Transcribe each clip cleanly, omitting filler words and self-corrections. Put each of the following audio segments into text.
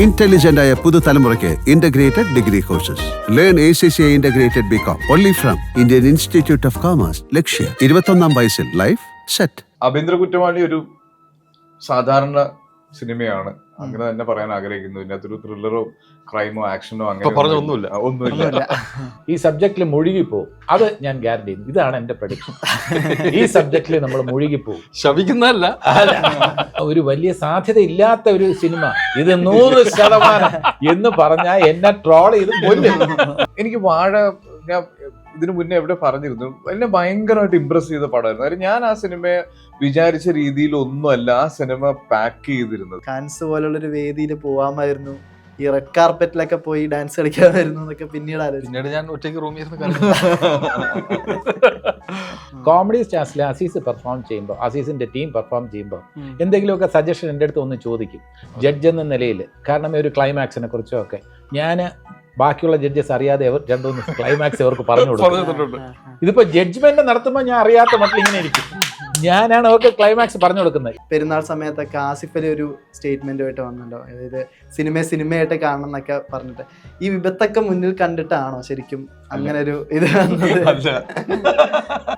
ഇന്റലിജന്റായ പുതുതലമുറയ്ക്ക് integrated degree courses. Learn ACCA integrated BCom only from Indian Institute of Commerce, Lakshya. 21ാം വയസ്സിൽ life set. ആഭ്യന്തര കുറ്റവാളി ഒരു സാധാരണ സിനിമയാണ്, അങ്ങനെ തന്നെ പറയാൻ ആഗ്രഹിക്കുന്നു. ഇതിനകത്തൊരു ത്രില്ലറോ ക്രൈമോ ആക്ഷനോ അങ്ങനെ ഒന്നുമില്ല. ഈ സബ്ജക്റ്റിൽ മുഴുകിപ്പോവും, അത് ഞാൻ ഗ്യാരണ്ടി ചെയ്യുന്നു. ഇതാണ് എന്റെ പ്രഡിക്ഷൻ. ഈ സബ്ജക്റ്റിൽ നമ്മൾ മുഴുകിപ്പോവും. ശപിക്കുന്നതല്ല, ഒരു വലിയ സാധ്യത ഇല്ലാത്ത ഒരു സിനിമ ഇത് 100% എന്ന് പറഞ്ഞാൽ എന്നെ ട്രോൾ ചെയ്ത് കൊല്ലും. എനിക്ക് വാഴ ഞാൻ ഇതിനു മുന്നേ എവിടെ പറഞ്ഞിരുന്നു, എന്നെ ഭയങ്കരമായിട്ട് ഇംപ്രസ് ചെയ്ത പടമായിരുന്നു. കാര്യം ഞാൻ ആ സിനിമയെ വിചാരിച്ച രീതിയിൽ ഒന്നുമല്ല ആ സിനിമ പാക്ക് ചെയ്തിരുന്നത്. കാൻസ് പോലുള്ളൊരു വേദിയിൽ പോവാമായിരുന്നു, ഈ റെഡ് കാർപ്പറ്റിലൊക്കെ പോയി ഡാൻസ് കളിക്കാമായിരുന്നു എന്നൊക്കെ പിന്നീട് ഞാൻ ഒറ്റയ്ക്ക് റൂമിൽ കോമഡി സ്റ്റാർസിൽ അസീസ് പെർഫോം ചെയ്യുമ്പോൾ, അസീസിന്റെ ടീം പെർഫോം ചെയ്യുമ്പോൾ എന്തെങ്കിലുമൊക്കെ സജഷൻ എൻ്റെ അടുത്ത് ഒന്ന് ചോദിക്കും ജഡ്ജ് എന്ന നിലയിൽ. കാരണം ഒരു ക്ലൈമാക്സിനെ കുറിച്ചോ ഒക്കെ ഞാൻ ബാക്കിയുള്ള ജഡ്ജസ് അറിയാതെ രണ്ടൊന്ന് ക്ലൈമാക്സ് അവർക്ക് പറഞ്ഞു കൊടുക്കും. ഇതിപ്പോ ജഡ്ജ്മെന്റ് നടത്തുമ്പോൾ ഞാൻ അറിയാത്ത മട്ടിൽ ഇങ്ങനെ ഇരിക്കും, ഞാനാണ് അവർക്ക് ക്ലൈമാക്സ് പറഞ്ഞു കൊടുക്കുന്നത്. പെരുന്നാൾ സമയത്തൊക്കെ ആസിഫ് അലി ഒരു സ്റ്റേറ്റ്മെന്റുമായിട്ട് വന്നല്ലോ, അതായത് സിനിമയായിട്ട് കാണണം എന്നൊക്കെ പറഞ്ഞിട്ട്. ഈ വിപത്തൊക്കെ മുന്നിൽ കണ്ടിട്ടാണോ ശരിക്കും അങ്ങനെ ഒരു ഇത് വന്നത്?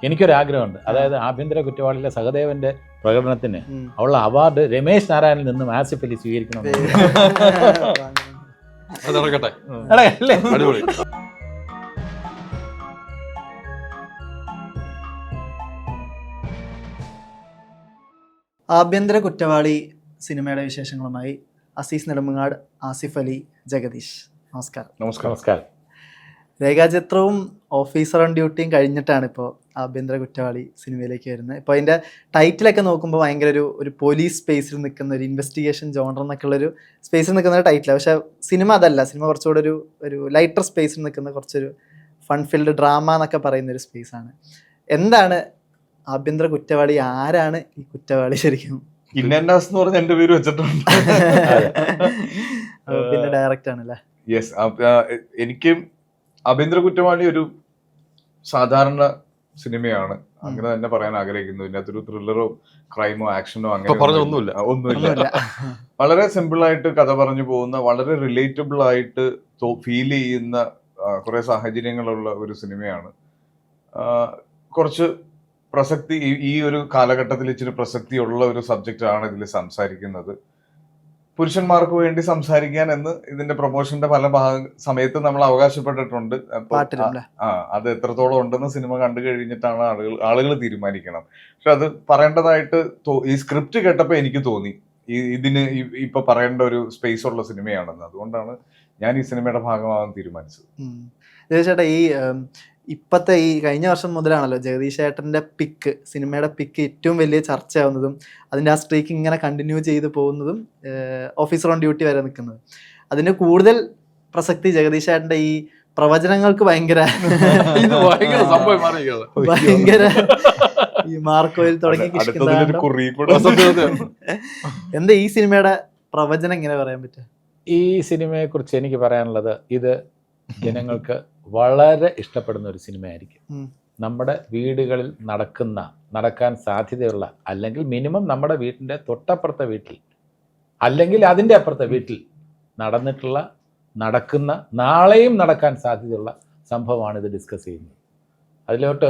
എനിക്കൊരാഗ്രഹമുണ്ട്, അതായത് ആഭ്യന്തര കുറ്റവാളിയിലെ സഹദേവന്റെ പ്രകടനത്തിന് ഉള്ള അവാർഡ് രമേശ് നാരായണിൽ നിന്നും ആസിഫ് അലി സ്വീകരിക്കണം. അതടക്കട്ടെ, അടിപൊളി. ആഭ്യന്തര കുറ്റവാളി സിനിമയുടെ വിശേഷങ്ങളുമായി അസീസ് നെടുമങ്ങാട്, ആസിഫ് അലി, ജഗദീഷ്. നമസ്കാരം. നമസ്കാരം. രേഖാചിത്രവും ഓഫീസർ ഓൺ ഡ്യൂട്ടിയും കഴിഞ്ഞിട്ടാണ് ഇപ്പോൾ ആഭ്യന്തര കുറ്റവാളി സിനിമയിലേക്ക് വരുന്നത്. ഇപ്പോൾ അതിൻ്റെ ടൈറ്റിലൊക്കെ നോക്കുമ്പോൾ ഭയങ്കര ഒരു പോലീസ് സ്പേസിൽ നിൽക്കുന്ന ഒരു ഇൻവെസ്റ്റിഗേഷൻ ജോണർ എന്നൊക്കെ ഉള്ളൊരു സ്പേസിൽ നിൽക്കുന്ന ഒരു ടൈറ്റിലാണ്. പക്ഷേ സിനിമ അതല്ല. സിനിമ കുറച്ചുകൂടെ ഒരു ലൈറ്റർ സ്പേസിൽ നിൽക്കുന്ന കുറച്ചൊരു ഫൺ ഫിൽഡ് ഡ്രാമ എന്നൊക്കെ പറയുന്നൊരു സ്പേസാണ്. എന്താണ് ആഭ്യന്തര കുറ്റവാളി? ആരാണ് ഈ കുറ്റവാളി ശരിക്കും? ഇന്നാസ് എന്ന് പറഞ്ഞ എന്റെ പേര് വെച്ചിട്ടുണ്ട്. പിന്നെ ഡയറക്റ്റ് ആണല്ലേ? യെസ്. എനിക്ക് ആഭ്യന്തര കുറ്റവാളി ഒരു സാധാരണ സിനിമയാണ്, അങ്ങനെ തന്നെ പറയാൻ ആഗ്രഹിക്കുന്നു. ഇതിനകത്തൊരു ത്രില്ലറോ ക്രൈമോ ആക്ഷനോ അങ്ങനെ ഒന്നുമില്ല. വളരെ സിമ്പിൾ ആയിട്ട് കഥ പറഞ്ഞു പോകുന്ന, വളരെ റിലേറ്റബിൾ ആയിട്ട് ഫീൽ ചെയ്യുന്ന കുറെ സാഹചര്യങ്ങളുള്ള ഒരു സിനിമയാണ്. കുറച്ച് പ്രസക്തി ഈ ഒരു കാലഘട്ടത്തിൽ ഇച്ചിരി പ്രസക്തിയുള്ള ഒരു സബ്ജക്റ്റ് ആണ് ഇതിൽ സംസാരിക്കുന്നത്. പുരുഷന്മാർക്ക് വേണ്ടി സംസാരിക്കാൻ എന്ന് ഇതിന്റെ പ്രൊമോഷന്റെ പല സമയത്ത് നമ്മൾ അവകാശപ്പെട്ടിട്ടുണ്ട്. അത് എത്രത്തോളം ഉണ്ടെന്ന് സിനിമ കണ്ടു കഴിഞ്ഞിട്ടാണ് ആളുകൾ തീരുമാനിക്കണം. പക്ഷെ അത് പറയേണ്ടതായിട്ട് ഈ സ്ക്രിപ്റ്റ് കേട്ടപ്പോൾ എനിക്ക് തോന്നി ഇതിന് ഇപ്പൊ പറയേണ്ട ഒരു സ്പേസ് ഉള്ള സിനിമയാണെന്ന്. അതുകൊണ്ടാണ് ഞാൻ ഈ സിനിമയുടെ ഭാഗമാകാൻ തീരുമാനിച്ചത്. ചേട്ടാ, ഇപ്പോഴത്തെ ഈ കഴിഞ്ഞ വർഷം മുതലാണല്ലോ ജഗദീഷ് ഏട്ടൻ്റെ സിനിമയുടെ പിക്ക് ഏറ്റവും വലിയ ചർച്ചയാവുന്നതും അതിൻ്റെ ആ സ്ട്രീക്ക് ഇങ്ങനെ കണ്ടിന്യൂ ചെയ്ത് പോകുന്നതും ഓഫീസർ ഓൺ ഡ്യൂട്ടി വരെ നിൽക്കുന്നത്. അതിന് കൂടുതൽ പ്രസക്തി ജഗദീഷ് ഏട്ടൻ്റെ ഈ പ്രവചനങ്ങൾക്ക് ഭയങ്കര ഈ മാർക്കോയിൽ തുടങ്ങി എന്താ ഈ സിനിമയുടെ പ്രവചനം എങ്ങനെ പറയാൻ പറ്റുക? ഈ സിനിമയെ കുറിച്ച് എനിക്ക് പറയാനുള്ളത്, ഇത് ജനങ്ങൾക്ക് വളരെ ഇഷ്ടപ്പെടുന്ന ഒരു സിനിമയായിരിക്കും. നമ്മുടെ വീടുകളിൽ നടക്കാൻ സാധ്യതയുള്ള, അല്ലെങ്കിൽ മിനിമം നമ്മുടെ വീട്ടിൻ്റെ തൊട്ടപ്പുറത്തെ വീട്ടിൽ, അല്ലെങ്കിൽ അതിൻ്റെ അപ്പുറത്തെ വീട്ടിൽ നടക്കുന്ന നാളെയും നടക്കാൻ സാധ്യതയുള്ള സംഭവമാണ് ഇത് ഡിസ്കസ് ചെയ്യുന്നത്. അതിലോട്ട്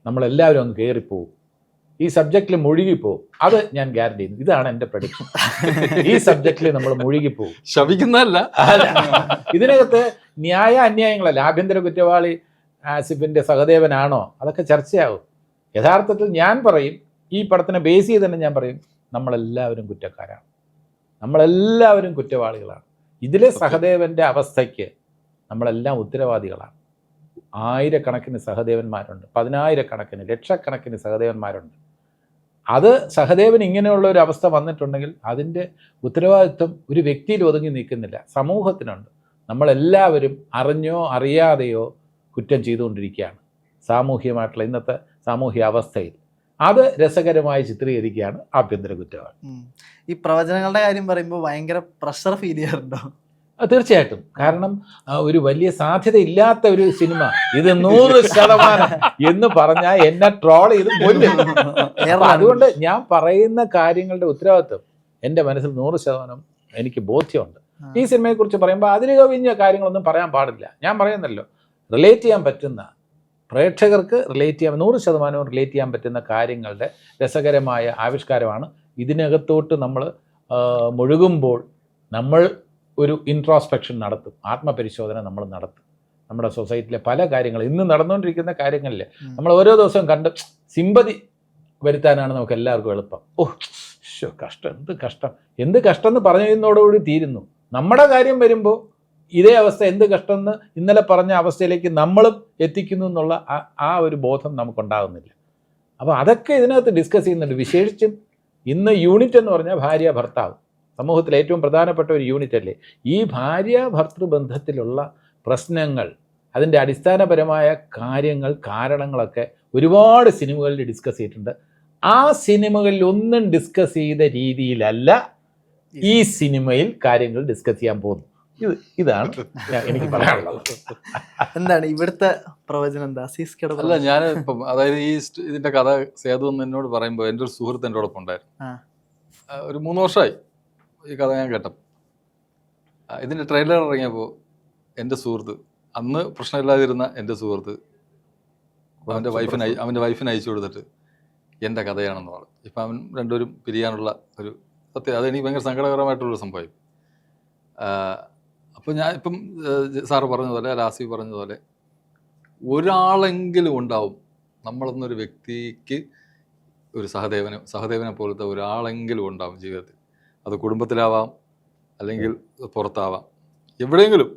നമ്മളെല്ലാവരും ഒന്ന് കയറിപ്പോവും, ഈ സബ്ജക്റ്റിൽ മുഴുകിപ്പോവും, അത് ഞാൻ ഗ്യാരണ്ടി ചെയ്യുന്നു. ഇതാണ് എൻ്റെ പ്രഡിക്ഷൻ. ഈ സബ്ജക്റ്റിൽ നമ്മൾ മുഴുകിപ്പോവും. ശപിക്കുന്നതല്ല, ഇതിനകത്ത് ന്യായ അന്യായങ്ങളല്ല. ആഭ്യന്തര കുറ്റവാളി ആസിഫിന്റെ സഹദേവനാണോ, അതൊക്കെ ചർച്ചയാവും. യഥാർത്ഥത്തിൽ ഞാൻ പറയും, ഈ പടത്തിനെ ബേസ് ചെയ്ത് തന്നെ ഞാൻ പറയും, നമ്മളെല്ലാവരും കുറ്റക്കാരാണ്, നമ്മളെല്ലാവരും കുറ്റവാളികളാണ്. ഇതിലെ സഹദേവന്റെ അവസ്ഥയ്ക്ക് നമ്മളെല്ലാം ഉത്തരവാദികളാണ്. ആയിരക്കണക്കിന് സഹദേവന്മാരുണ്ട്, 10,000-കണക്കിന്, ലക്ഷക്കണക്കിന് സഹദേവന്മാരുണ്ട്. അത് സഹദേവൻ ഇങ്ങനെയുള്ള ഒരു അവസ്ഥ വന്നിട്ടുണ്ടെങ്കിൽ അതിൻ്റെ ഉത്തരവാദിത്വം ഒരു വ്യക്തിയിൽ ഒതുങ്ങി നിൽക്കുന്നില്ല, സമൂഹത്തിനുണ്ട്. നമ്മളെല്ലാവരും അറിഞ്ഞോ അറിയാതെയോ കുറ്റം ചെയ്തുകൊണ്ടിരിക്കുകയാണ് സാമൂഹ്യമായിട്ടുള്ള ഇന്നത്തെ സാമൂഹ്യ അവസ്ഥയിൽ. അത് രസകരമായി ചിത്രീകരിക്കുകയാണ് ആഭ്യന്തര കുറ്റവാളി. ഈ പ്രവചനങ്ങളുടെ കാര്യം പറയുമ്പോൾ ഭയങ്കര പ്രഷർ ഫീൽ ചെയ്യാറുണ്ടോ? തീർച്ചയായിട്ടും. കാരണം ഒരു വലിയ സാധ്യത ഇല്ലാത്ത ഒരു സിനിമ ഇത് 100% എന്ന് പറഞ്ഞാൽ എന്നെ ട്രോൾ ചെയ്ത് കൊല്ലും. അതുകൊണ്ട് ഞാൻ പറയുന്ന കാര്യങ്ങളുടെ ഉത്തരവാദിത്വം എൻ്റെ മനസ്സിൽ 100% എനിക്ക് ബോധ്യമുണ്ട്. ഈ സിനിമയെക്കുറിച്ച് പറയുമ്പോൾ അതിൽ കവിഞ്ഞ കാര്യങ്ങളൊന്നും പറയാൻ പാടില്ല. ഞാൻ പറയുന്നല്ലോ, റിലേറ്റ് ചെയ്യാൻ പറ്റുന്ന, പ്രേക്ഷകർക്ക് റിലേറ്റ് ചെയ്യാൻ 100% റിലേറ്റ് ചെയ്യാൻ പറ്റുന്ന കാര്യങ്ങളുടെ രസകരമായ ആവിഷ്കാരമാണ്. ഇതിനകത്തോട്ട് നമ്മൾ മുഴുകുമ്പോൾ നമ്മൾ ഒരു ഇൻട്രോസ്പെക്ഷൻ നടത്തും, ആത്മപരിശോധന നമ്മൾ നടത്തും. നമ്മുടെ സൊസൈറ്റിയിലെ പല കാര്യങ്ങൾ, ഇന്ന് നടന്നുകൊണ്ടിരിക്കുന്ന കാര്യങ്ങളിൽ നമ്മൾ ഓരോ ദിവസവും കണ്ട് സിമ്പതി വരുത്താനാണ് നമുക്ക് എല്ലാവർക്കും എളുപ്പം. കഷ്ടം, എന്ത് കഷ്ടം എന്ന് പറഞ്ഞതോടുകൂടി തീരുന്നു. നമ്മുടെ കാര്യം വരുമ്പോൾ ഇതേ അവസ്ഥ, എന്ത് കഷ്ടം എന്ന് ഇന്നലെ പറഞ്ഞ അവസ്ഥയിലേക്ക് നമ്മളും എത്തിക്കുന്നു എന്നുള്ള ആ ഒരു ബോധം നമുക്കുണ്ടാകുന്നില്ല. അപ്പോൾ അതൊക്കെ ഇതിനകത്ത് ഡിസ്കസ് ചെയ്യുന്നുണ്ട്. വിശേഷിച്ചും ഇന്ന് യൂണിറ്റ് എന്ന് പറഞ്ഞാൽ ഭാര്യ ഭർത്താവ്, സമൂഹത്തിലെ ഏറ്റവും പ്രധാനപ്പെട്ട ഒരു യൂണിറ്റ് അല്ലേ. ഈ ഭാര്യ ഭർത്തൃബന്ധത്തിലുള്ള പ്രശ്നങ്ങൾ, അതിൻ്റെ അടിസ്ഥാനപരമായ കാര്യങ്ങൾ, കാരണങ്ങളൊക്കെ ഒരുപാട് സിനിമകളിൽ ഡിസ്കസ് ചെയ്തിട്ടുണ്ട്. ആ സിനിമകളിൽ ഒന്നും ഡിസ്കസ് ചെയ്ത രീതിയിലല്ല ഈ സിനിമയിൽ കാര്യങ്ങൾ ഡിസ്കസ് ചെയ്യാൻ പോകുന്നു. ഇതാണ് എനിക്ക് പറയാനുള്ളത്. എന്താണ് ഇവിടുത്തെ പ്രവചനം? എന്താ അല്ല, ഞാൻ ഇപ്പം അതായത് ഇതിന്റെ കഥ സേതു എന്ന് എന്നോട് പറയുമ്പോൾ എൻ്റെ ഒരു സുഹൃത്ത് എൻ്റെ ഒപ്പം ഉണ്ടായിരുന്നു. ഒരു 3 വർഷമായി ഈ കഥ ഞാൻ കേട്ടപ്പോൾ. ഇതിന്റെ ട്രെയിലർ ഇറങ്ങിയപ്പോൾ എൻ്റെ സുഹൃത്ത്, അന്ന് പ്രശ്നമില്ലാതിരുന്ന എൻ്റെ സുഹൃത്ത് അവൻ്റെ വൈഫിന് അയച്ചു കൊടുത്തിട്ട് എൻ്റെ കഥയാണെന്ന് പറഞ്ഞു. ഇപ്പം അവൻ രണ്ടുപേരും പിരിയാനുള്ള ഒരു സത്യം, അതെനിക്ക് ഭയങ്കര സങ്കടകരമായിട്ടുള്ളൊരു സംഭവം. അപ്പോൾ ഞാൻ ഇപ്പം സാറ് പറഞ്ഞതുപോലെ, ലാസി പറഞ്ഞതുപോലെ, ഒരാളെങ്കിലും ഉണ്ടാവും നമ്മളെന്നൊരു വ്യക്തിക്ക് ഒരു സഹദേവനെ പോലത്തെ ഒരാളെങ്കിലും ഉണ്ടാവും ജീവിതത്തിൽ. അത് കുടുംബത്തിലാവാം, അല്ലെങ്കിൽ പുറത്താവാം, എവിടെയെങ്കിലും.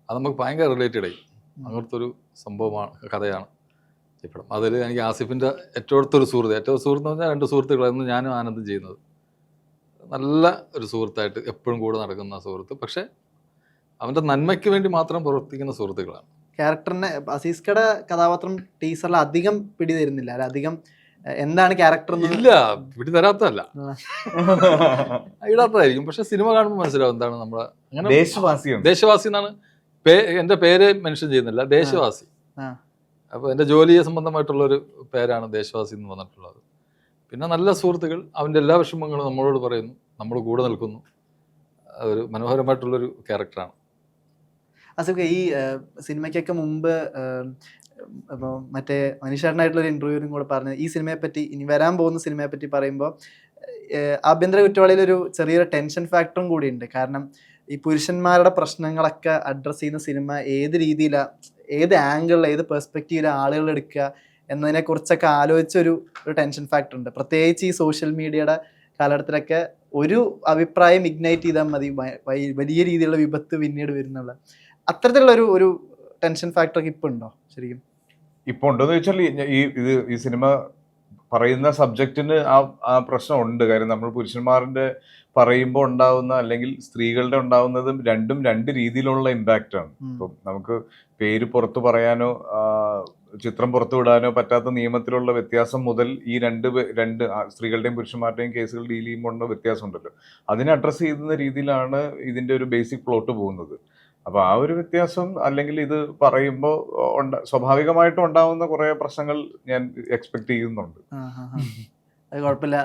അത് നമുക്ക് ഭയങ്കര റിലേറ്റഡ് ആയി അങ്ങനത്തെ ഒരു സംഭവമാണ്, കഥയാണ് ഇപ്പോഴും. അതിൽ എനിക്ക് ആസിഫിൻ്റെ ഏറ്റവും അടുത്തൊരു സുഹൃത്ത് എന്ന് പറഞ്ഞാൽ 2 സുഹൃത്തുക്കളായിരുന്നു ഞാനും ആനന്ദം ചെയ്യുന്നത്. നല്ല ഒരു സുഹൃത്തായിട്ട് എപ്പോഴും കൂടെ നടക്കുന്ന സുഹൃത്ത്, പക്ഷേ അവൻ്റെ നന്മയ്ക്ക് വേണ്ടി മാത്രം പ്രവർത്തിക്കുന്ന സുഹൃത്തുക്കളാണ്. ക്യാരക്ടറിനെ അസീസ്കയുടെ കഥാപാത്രം ടീച്ചറിൽ അധികം പിടി തരുന്നില്ല. അധികം എന്താണ് ക്യാരക്ടർ ഇല്ല, പിടി തരാത്തതല്ല, ഇടാത്തതായിരിക്കും. പക്ഷെ സിനിമ കാണുമ്പോൾ മനസ്സിലാവും എന്താണ് നമ്മളെ. അങ്ങനെ ദേശവാസി എന്നാണ് എൻ്റെ പേര് മെൻഷൻ ചെയ്യുന്നില്ല, ദേശവാസി. അപ്പോൾ എൻ്റെ ജോലിയെ സംബന്ധമായിട്ടുള്ളൊരു പേരാണ് ദേശവാസി എന്ന് വന്നിട്ടുള്ളത്. പിന്നെ നല്ല സുഹൃത്തുക്കൾ, അവൻ്റെ എല്ലാ വിഷമങ്ങളും നമ്മളോട് പറയുന്നു, നമ്മൾ കൂടെ നിൽക്കുന്നു. അതൊരു മനോഹരമായിട്ടുള്ളൊരു ക്യാരക്ടറാണ്. അസൊക്കെ ഈ സിനിമയ്ക്കൊക്കെ മുമ്പ് ഇപ്പോൾ മറ്റേ മനീഷേട്ടനായിട്ടുള്ളൊരു ഇൻ്റർവ്യൂവിനും കൂടെ പറഞ്ഞത് ഈ സിനിമയെ പറ്റി, ഇനി വരാൻ പോകുന്ന സിനിമയെ പറ്റി പറയുമ്പോൾ ആഭ്യന്തര കുറ്റവാളിയിലൊരു ചെറിയൊരു ടെൻഷൻ ഫാക്ടറും കൂടിയുണ്ട്. കാരണം ഈ പുരുഷന്മാരുടെ പ്രശ്നങ്ങളൊക്കെ അഡ്രസ്സ് ചെയ്യുന്ന സിനിമ ഏത് രീതിയിലാണ്, ഏത് ആംഗിളിൽ, ഏത് പെർസ്പെക്റ്റീവിലാണ് ആളുകൾ എടുക്കുക എന്നതിനെക്കുറിച്ചൊക്കെ ആലോചിച്ചൊരു ടെൻഷൻ ഫാക്ടർ ഉണ്ട്. പ്രത്യേകിച്ച് ഈ സോഷ്യൽ മീഡിയയുടെ കാലഘട്ടത്തിലൊക്കെ ഒരു അഭിപ്രായം ഇഗ്നൈറ്റ് ചെയ്താൽ മതി, വലിയ രീതിയിലുള്ള വിപത്ത് പിന്നീട് വരുന്നുള്ള അത്തരത്തിലുള്ള ഒരു ടെൻഷൻ ഫാക്ടറൊക്കെ ഇപ്പം ഉണ്ടോ? ശരിക്കും ഇപ്പോൾ ഉണ്ടോയെന്ന് ചോദിച്ചാൽ ഈ സിനിമ പറയുന്ന സബ്ജക്റ്റിന് ആ പ്രശ്നം ഉണ്ട്. കാര്യം നമ്മൾ പുരുഷന്മാരുടെ പറയുമ്പോൾ ഉണ്ടാവുന്ന, അല്ലെങ്കിൽ സ്ത്രീകളുടെ ഉണ്ടാവുന്നതും രണ്ടും 2 രീതിയിലുള്ള ഇമ്പാക്റ്റ് ആണ്. ഇപ്പം നമുക്ക് പേര് പുറത്തു പറയാനോ ചിത്രം പുറത്തു വിടാനോ പറ്റാത്ത നിയമത്തിലുള്ള വ്യത്യാസം മുതൽ ഈ രണ്ട് സ്ത്രീകളുടെയും പുരുഷന്മാരുടെയും കേസുകൾ ഡീൽ ചെയ്യുമ്പോൾ വ്യത്യാസം ഉണ്ടല്ലോ, അതിനെ അഡ്രസ്സ് ചെയ്യുന്ന രീതിയിലാണ് ഇതിന്റെ ഒരു ബേസിക് പ്ലോട്ട് പോകുന്നത്. അപ്പൊ ആ ഒരു വ്യത്യാസം, അല്ലെങ്കിൽ ഇത് പറയുമ്പോൾ സ്വാഭാവികമായിട്ടും ഉണ്ടാവുന്ന കുറെ പ്രശ്നങ്ങൾ ഞാൻ എക്സ്പെക്ട് ചെയ്യുന്നുണ്ട്. അത് കുഴപ്പമില്ല,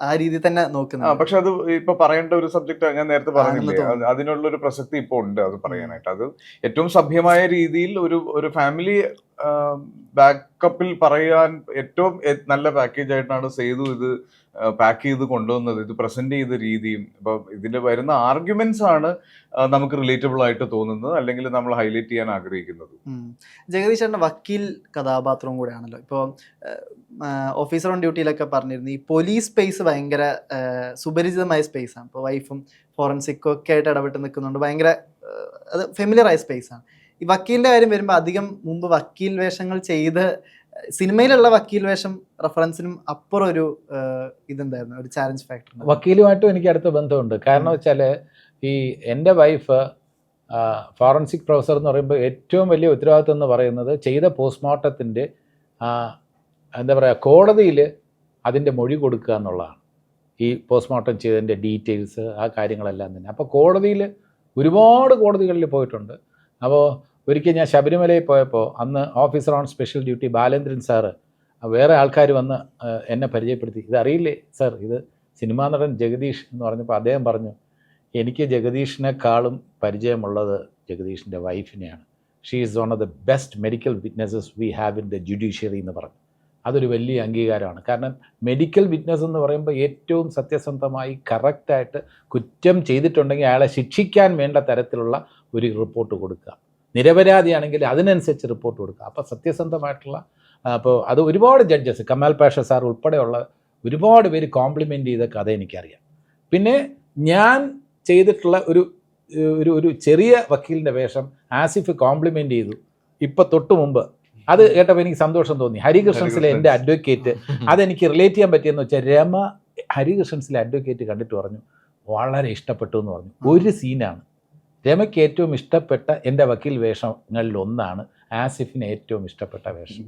ആ രീതിയിൽ തന്നെ നോക്കുന്നത്. പക്ഷെ അത് ഇപ്പൊ പറയേണ്ട ഒരു സബ്ജക്റ്റ് ഞാൻ നേരത്തെ പറഞ്ഞില്ലേ, അതിനുള്ള ഒരു പ്രസക്തി ഇപ്പൊ ഉണ്ട് അത് പറയാനായിട്ട്. അത് ഏറ്റവും സഭ്യമായ രീതിയിൽ ഒരു ഫാമിലി ബാക്കപ്പിൽ പറയാൻ ഏറ്റവും നല്ല പാക്കേജ് ആയിട്ടാണ് സേതു ഇത് പാക്ക് ചെയ്ത് കൊണ്ടുവന്നത്. ഇത് പ്രസന്റ് ചെയ്ത രീതിയും ഇപ്പൊ ഇതിന്റെ വരുന്ന ആർഗ്യുമെന്റ്സ് ആണ് നമുക്ക് റിലേറ്റബിൾ ആയിട്ട് തോന്നുന്നത്, അല്ലെങ്കിൽ നമ്മൾ ഹൈലൈറ്റ് ചെയ്യാൻ ആഗ്രഹിക്കുന്നത്. ജഗദീശന്റെ വക്കീൽ കഥാപാത്രവും കൂടെയാണല്ലോ. ഇപ്പോൾ ഓഫീസർ ഓൺ ഡ്യൂട്ടിയിലൊക്കെ പറഞ്ഞിരുന്നു, ഈ പോലീസ് സ്പേസ് ഭയങ്കര സുപരിചിതമായ സ്പേസാണ്. ഇപ്പോൾ വൈഫും ഫോറൻസിക്കും ഒക്കെ ആയിട്ട് ഇടപെട്ട് നിൽക്കുന്നുണ്ട്, ഭയങ്കര അത് ഫെമിലിയർ ആയ സ്പേസാണ്. ഈ വക്കീലിന്റെ കാര്യം വരുമ്പോൾ അധികം മുമ്പ് വക്കീൽ വേഷങ്ങൾ ചെയ്ത് സിനിമയിലുള്ള വക്കീൽ വേഷം റെഫറൻസിനും അപ്പുറം ഒരു ഇതുണ്ടായിരുന്നു, ഒരു ചാലഞ്ച് ഫാക്ടർ. വക്കീലുമായിട്ടും എനിക്ക് അടുത്ത ബന്ധമുണ്ട്. കാരണം വെച്ചാൽ ഈ എൻ്റെ വൈഫ് ഫോറൻസിക് പ്രൊഫസർ എന്ന് പറയുമ്പോൾ ഏറ്റവും വലിയ ഉത്തരവാദിത്വം എന്ന് പറയുന്നത് ചെയ്ത പോസ്റ്റ്മോർട്ടത്തിൻ്റെ എന്താ പറയുക, കോടതിയിൽ അതിൻ്റെ മൊഴി കൊടുക്കുക എന്നുള്ളതാണ്. ഈ പോസ്റ്റ്മോർട്ടം ചെയ്തതിൻ്റെ ഡീറ്റെയിൽസ്, ആ കാര്യങ്ങളെല്ലാം തന്നെ. അപ്പോൾ കോടതിയിൽ ഒരുപാട് കോടതികളിൽ പോയിട്ടുണ്ട്. അപ്പോൾ ഒരിക്കൽ ഞാൻ ശബരിമലയിൽ പോയപ്പോൾ അന്ന് officer on special duty Balendran sir വേറെ ആൾക്കാർ വന്ന് എന്നെ പരിചയപ്പെടുത്തി. ഇതറിയില്ലേ സാർ, ഇത് സിനിമാ നടൻ ജഗദീഷ് എന്ന് പറഞ്ഞപ്പോൾ അദ്ദേഹം പറഞ്ഞു, എനിക്ക് ജഗദീഷിനെക്കാളും പരിചയമുള്ളത് ജഗദീഷിൻ്റെ വൈഫിനെയാണ്. She is one of the best medical witnesses we have in the judiciary എന്ന് പറഞ്ഞു. അതൊരു വലിയ അംഗീകാരമാണ്. കാരണം മെഡിക്കൽ വിറ്റ്നസ് എന്ന് പറയുമ്പോൾ ഏറ്റവും സത്യസന്ധമായി കറക്റ്റായിട്ട് കുറ്റം ചെയ്തിട്ടുണ്ടെങ്കിൽ അയാളെ ശിക്ഷിക്കാൻ വേണ്ട തരത്തിലുള്ള ഒരു റിപ്പോർട്ട് കൊടുക്കുക, നിരപരാധിയാണെങ്കിൽ അതിനനുസരിച്ച് റിപ്പോർട്ട് കൊടുക്കുക. അപ്പോൾ സത്യസന്ധമായിട്ടുള്ള, അപ്പോൾ അത് ഒരുപാട് ജഡ്ജസ്, കമാൽ പാഷ സാർ ഉൾപ്പെടെയുള്ള ഒരുപാട് പേര് കോംപ്ലിമെൻ്റ് ചെയ്ത കഥ എനിക്കറിയാം. പിന്നെ ഞാൻ ചെയ്തിട്ടുള്ള ഒരു ചെറിയ വക്കീലിൻ്റെ വേഷം ആസിഫ് കോംപ്ലിമെൻ്റ് ചെയ്തു ഇപ്പോൾ തൊട്ട് മുമ്പ്. അത് കേട്ടപ്പോൾ എനിക്ക് സന്തോഷം തോന്നി. ഹരികൃഷ്ണൻസിലെ എൻ്റെ അഡ്വക്കേറ്റ്, അതെനിക്ക് റിലേറ്റ് ചെയ്യാൻ പറ്റിയെന്ന് വെച്ചാൽ രമ ഹരികൃഷ്ണൻസിലെ അഡ്വക്കേറ്റ് കണ്ടിട്ട് പറഞ്ഞു വളരെ ഇഷ്ടപ്പെട്ടു എന്ന് പറഞ്ഞു. ഒരു സീനാണ് രമയ്ക്ക് ഏറ്റവും ഇഷ്ടപ്പെട്ട എൻ്റെ വക്കീൽ വേഷങ്ങളിലൊന്നാണ് ആസിഫിന് ഏറ്റവും ഇഷ്ടപ്പെട്ട വേഷം.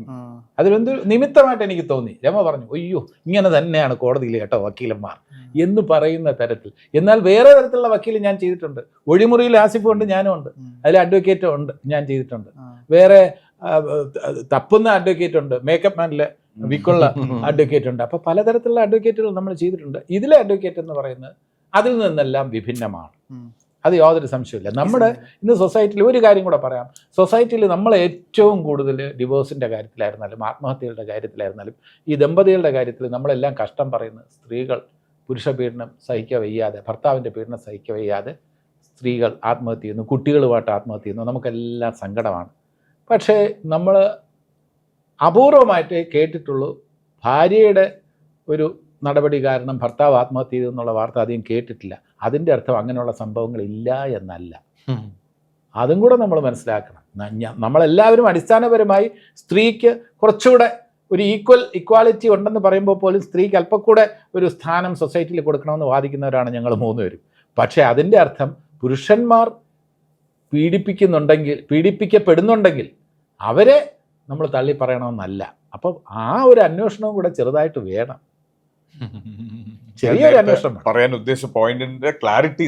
അതിലെന്ത് നിമിത്തമായിട്ട് എനിക്ക് തോന്നി. രമ പറഞ്ഞു അയ്യോ ഇങ്ങനെ തന്നെയാണ് കോടതിയിൽ കേട്ടോ വക്കീലന്മാർ എന്ന് പറയുന്ന തരത്തിൽ. എന്നാൽ വേറെ തരത്തിലുള്ള വക്കീൽ ഞാൻ ചെയ്തിട്ടുണ്ട്. ഒഴിമുറിയിൽ ആസിഫും ഉണ്ട്, ഞാനും ഉണ്ട്, അതിൽ അഡ്വക്കേറ്റും ഉണ്ട്, ഞാൻ ചെയ്തിട്ടുണ്ട്. വേറെ തപ്പുന്ന അഡ്വക്കേറ്റ് ഉണ്ട്, മേക്കപ്പ് മാനിലെ വിക്കുള്ള അഡ്വക്കേറ്റ് ഉണ്ട്. അപ്പോൾ പലതരത്തിലുള്ള അഡ്വക്കേറ്റുകൾ നമ്മൾ ചെയ്തിട്ടുണ്ട്. ഇതിലെ അഡ്വക്കേറ്റ് എന്ന് പറയുന്നത് അതിൽ നിന്നെല്ലാം വിഭിന്നമാണ്. അത് യാതൊരു സംശയമില്ല. നമ്മുടെ ഇന്ന് സൊസൈറ്റിയിൽ ഒരു കാര്യം കൂടെ പറയാം. സൊസൈറ്റിയിൽ നമ്മൾ ഏറ്റവും കൂടുതൽ ഡിവോഴ്സിൻ്റെ കാര്യത്തിലായിരുന്നാലും ആത്മഹത്യകളുടെ കാര്യത്തിലായിരുന്നാലും ഈ ദമ്പതികളുടെ കാര്യത്തിൽ നമ്മളെല്ലാം കഷ്ടം പറയുന്നത് സ്ത്രീകൾ പുരുഷ പീഡനം സഹിക്കുക വയ്യാതെ, ഭർത്താവിൻ്റെ പീഡനം സഹിക്കുക വയ്യാതെ സ്ത്രീകൾ ആത്മഹത്യ ചെയ്യുന്നു, കുട്ടികളുമായിട്ട് ആത്മഹത്യ ചെയ്യുന്നു. നമുക്കെല്ലാം സങ്കടമാണ്. പക്ഷേ നമ്മൾ അപൂർവമായിട്ടേ കേട്ടിട്ടുള്ളൂ ഭാര്യയുടെ ഒരു നടപടി കാരണം ഭർത്താവ് ആത്മഹത്യ ചെയ്തു എന്നുള്ള വാർത്ത അധികം കേട്ടിട്ടില്ല. അതിൻ്റെ അർത്ഥം അങ്ങനെയുള്ള സംഭവങ്ങളില്ല എന്നല്ല. അതും കൂടെ നമ്മൾ മനസ്സിലാക്കണം. നമ്മളെല്ലാവരും അടിസ്ഥാനപരമായി സ്ത്രീക്ക് കുറച്ചുകൂടെ ഒരു ഇക്വാലിറ്റി ഉണ്ടെന്ന് പറയുമ്പോൾ പോലും സ്ത്രീക്ക് അല്പം കൂടെ ഒരു സ്ഥാനം സൊസൈറ്റിയിൽ കൊടുക്കണമെന്ന് വാദിക്കുന്നവരാണ് ഞങ്ങൾ മൂന്നുപേരും. പക്ഷേ അതിൻ്റെ അർത്ഥം പുരുഷന്മാർ പീഡിപ്പിക്കപ്പെടുന്നുണ്ടെങ്കിൽ അവരെ നമ്മൾ തള്ളി പറയണമെന്നല്ല. അപ്പം ആ ഒരു അന്വേഷണവും കൂടെ ചെറുതായിട്ട് വേണം. ചെറിയൊരു അന്വേഷണം പറയാൻ ഉദ്ദേശിച്ച പോയിന്റിന്റെ ക്ലാരിറ്റി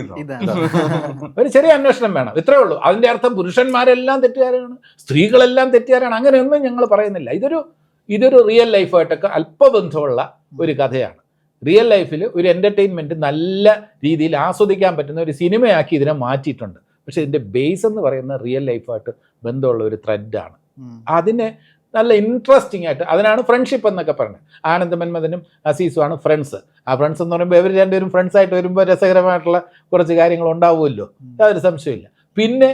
ഒരു ചെറിയ അന്വേഷണം വേണം, ഇത്രേ ഉള്ളൂ. അതിന്റെ അർത്ഥം പുരുഷന്മാരെല്ലാം തെറ്റുകാരാണ്, സ്ത്രീകളെല്ലാം തെറ്റുകാരാണ്, അങ്ങനെയൊന്നും ഞങ്ങൾ പറയുന്നില്ല. ഇതൊരു റിയൽ ലൈഫായിട്ടൊക്കെ അല്പബന്ധമുള്ള ഒരു കഥയാണ്. റിയൽ ലൈഫിൽ ഒരു എൻ്റർടൈൻമെൻറ്റ് നല്ല രീതിയിൽ ആസ്വദിക്കാൻ പറ്റുന്ന ഒരു സിനിമയാക്കി ഇതിനെ മാറ്റിയിട്ടുണ്ട്. പക്ഷേ ഇതിൻ്റെ ബേസ് എന്ന് പറയുന്നത് റിയൽ ലൈഫായിട്ട് ബന്ധമുള്ള ഒരു ത്രെഡാണ്. അതിനെ നല്ല ഇൻട്രസ്റ്റിംഗ് ആയിട്ട്, അതിനാണ് ഫ്രണ്ട്ഷിപ്പ് എന്നൊക്കെ പറയുന്നത്. ആനന്ദ് മന്മഥനും അസീസുമാണ് ഫ്രണ്ട്സ്. ആ ഫ്രണ്ട്സ് എന്ന് പറയുമ്പോൾ ഇവർ രണ്ടുപേരും ഫ്രണ്ട്സായിട്ട് വരുമ്പോൾ രസകരമായിട്ടുള്ള കുറച്ച് കാര്യങ്ങൾ ഉണ്ടാവുമല്ലോ, യാതൊരു സംശയമില്ല. പിന്നെ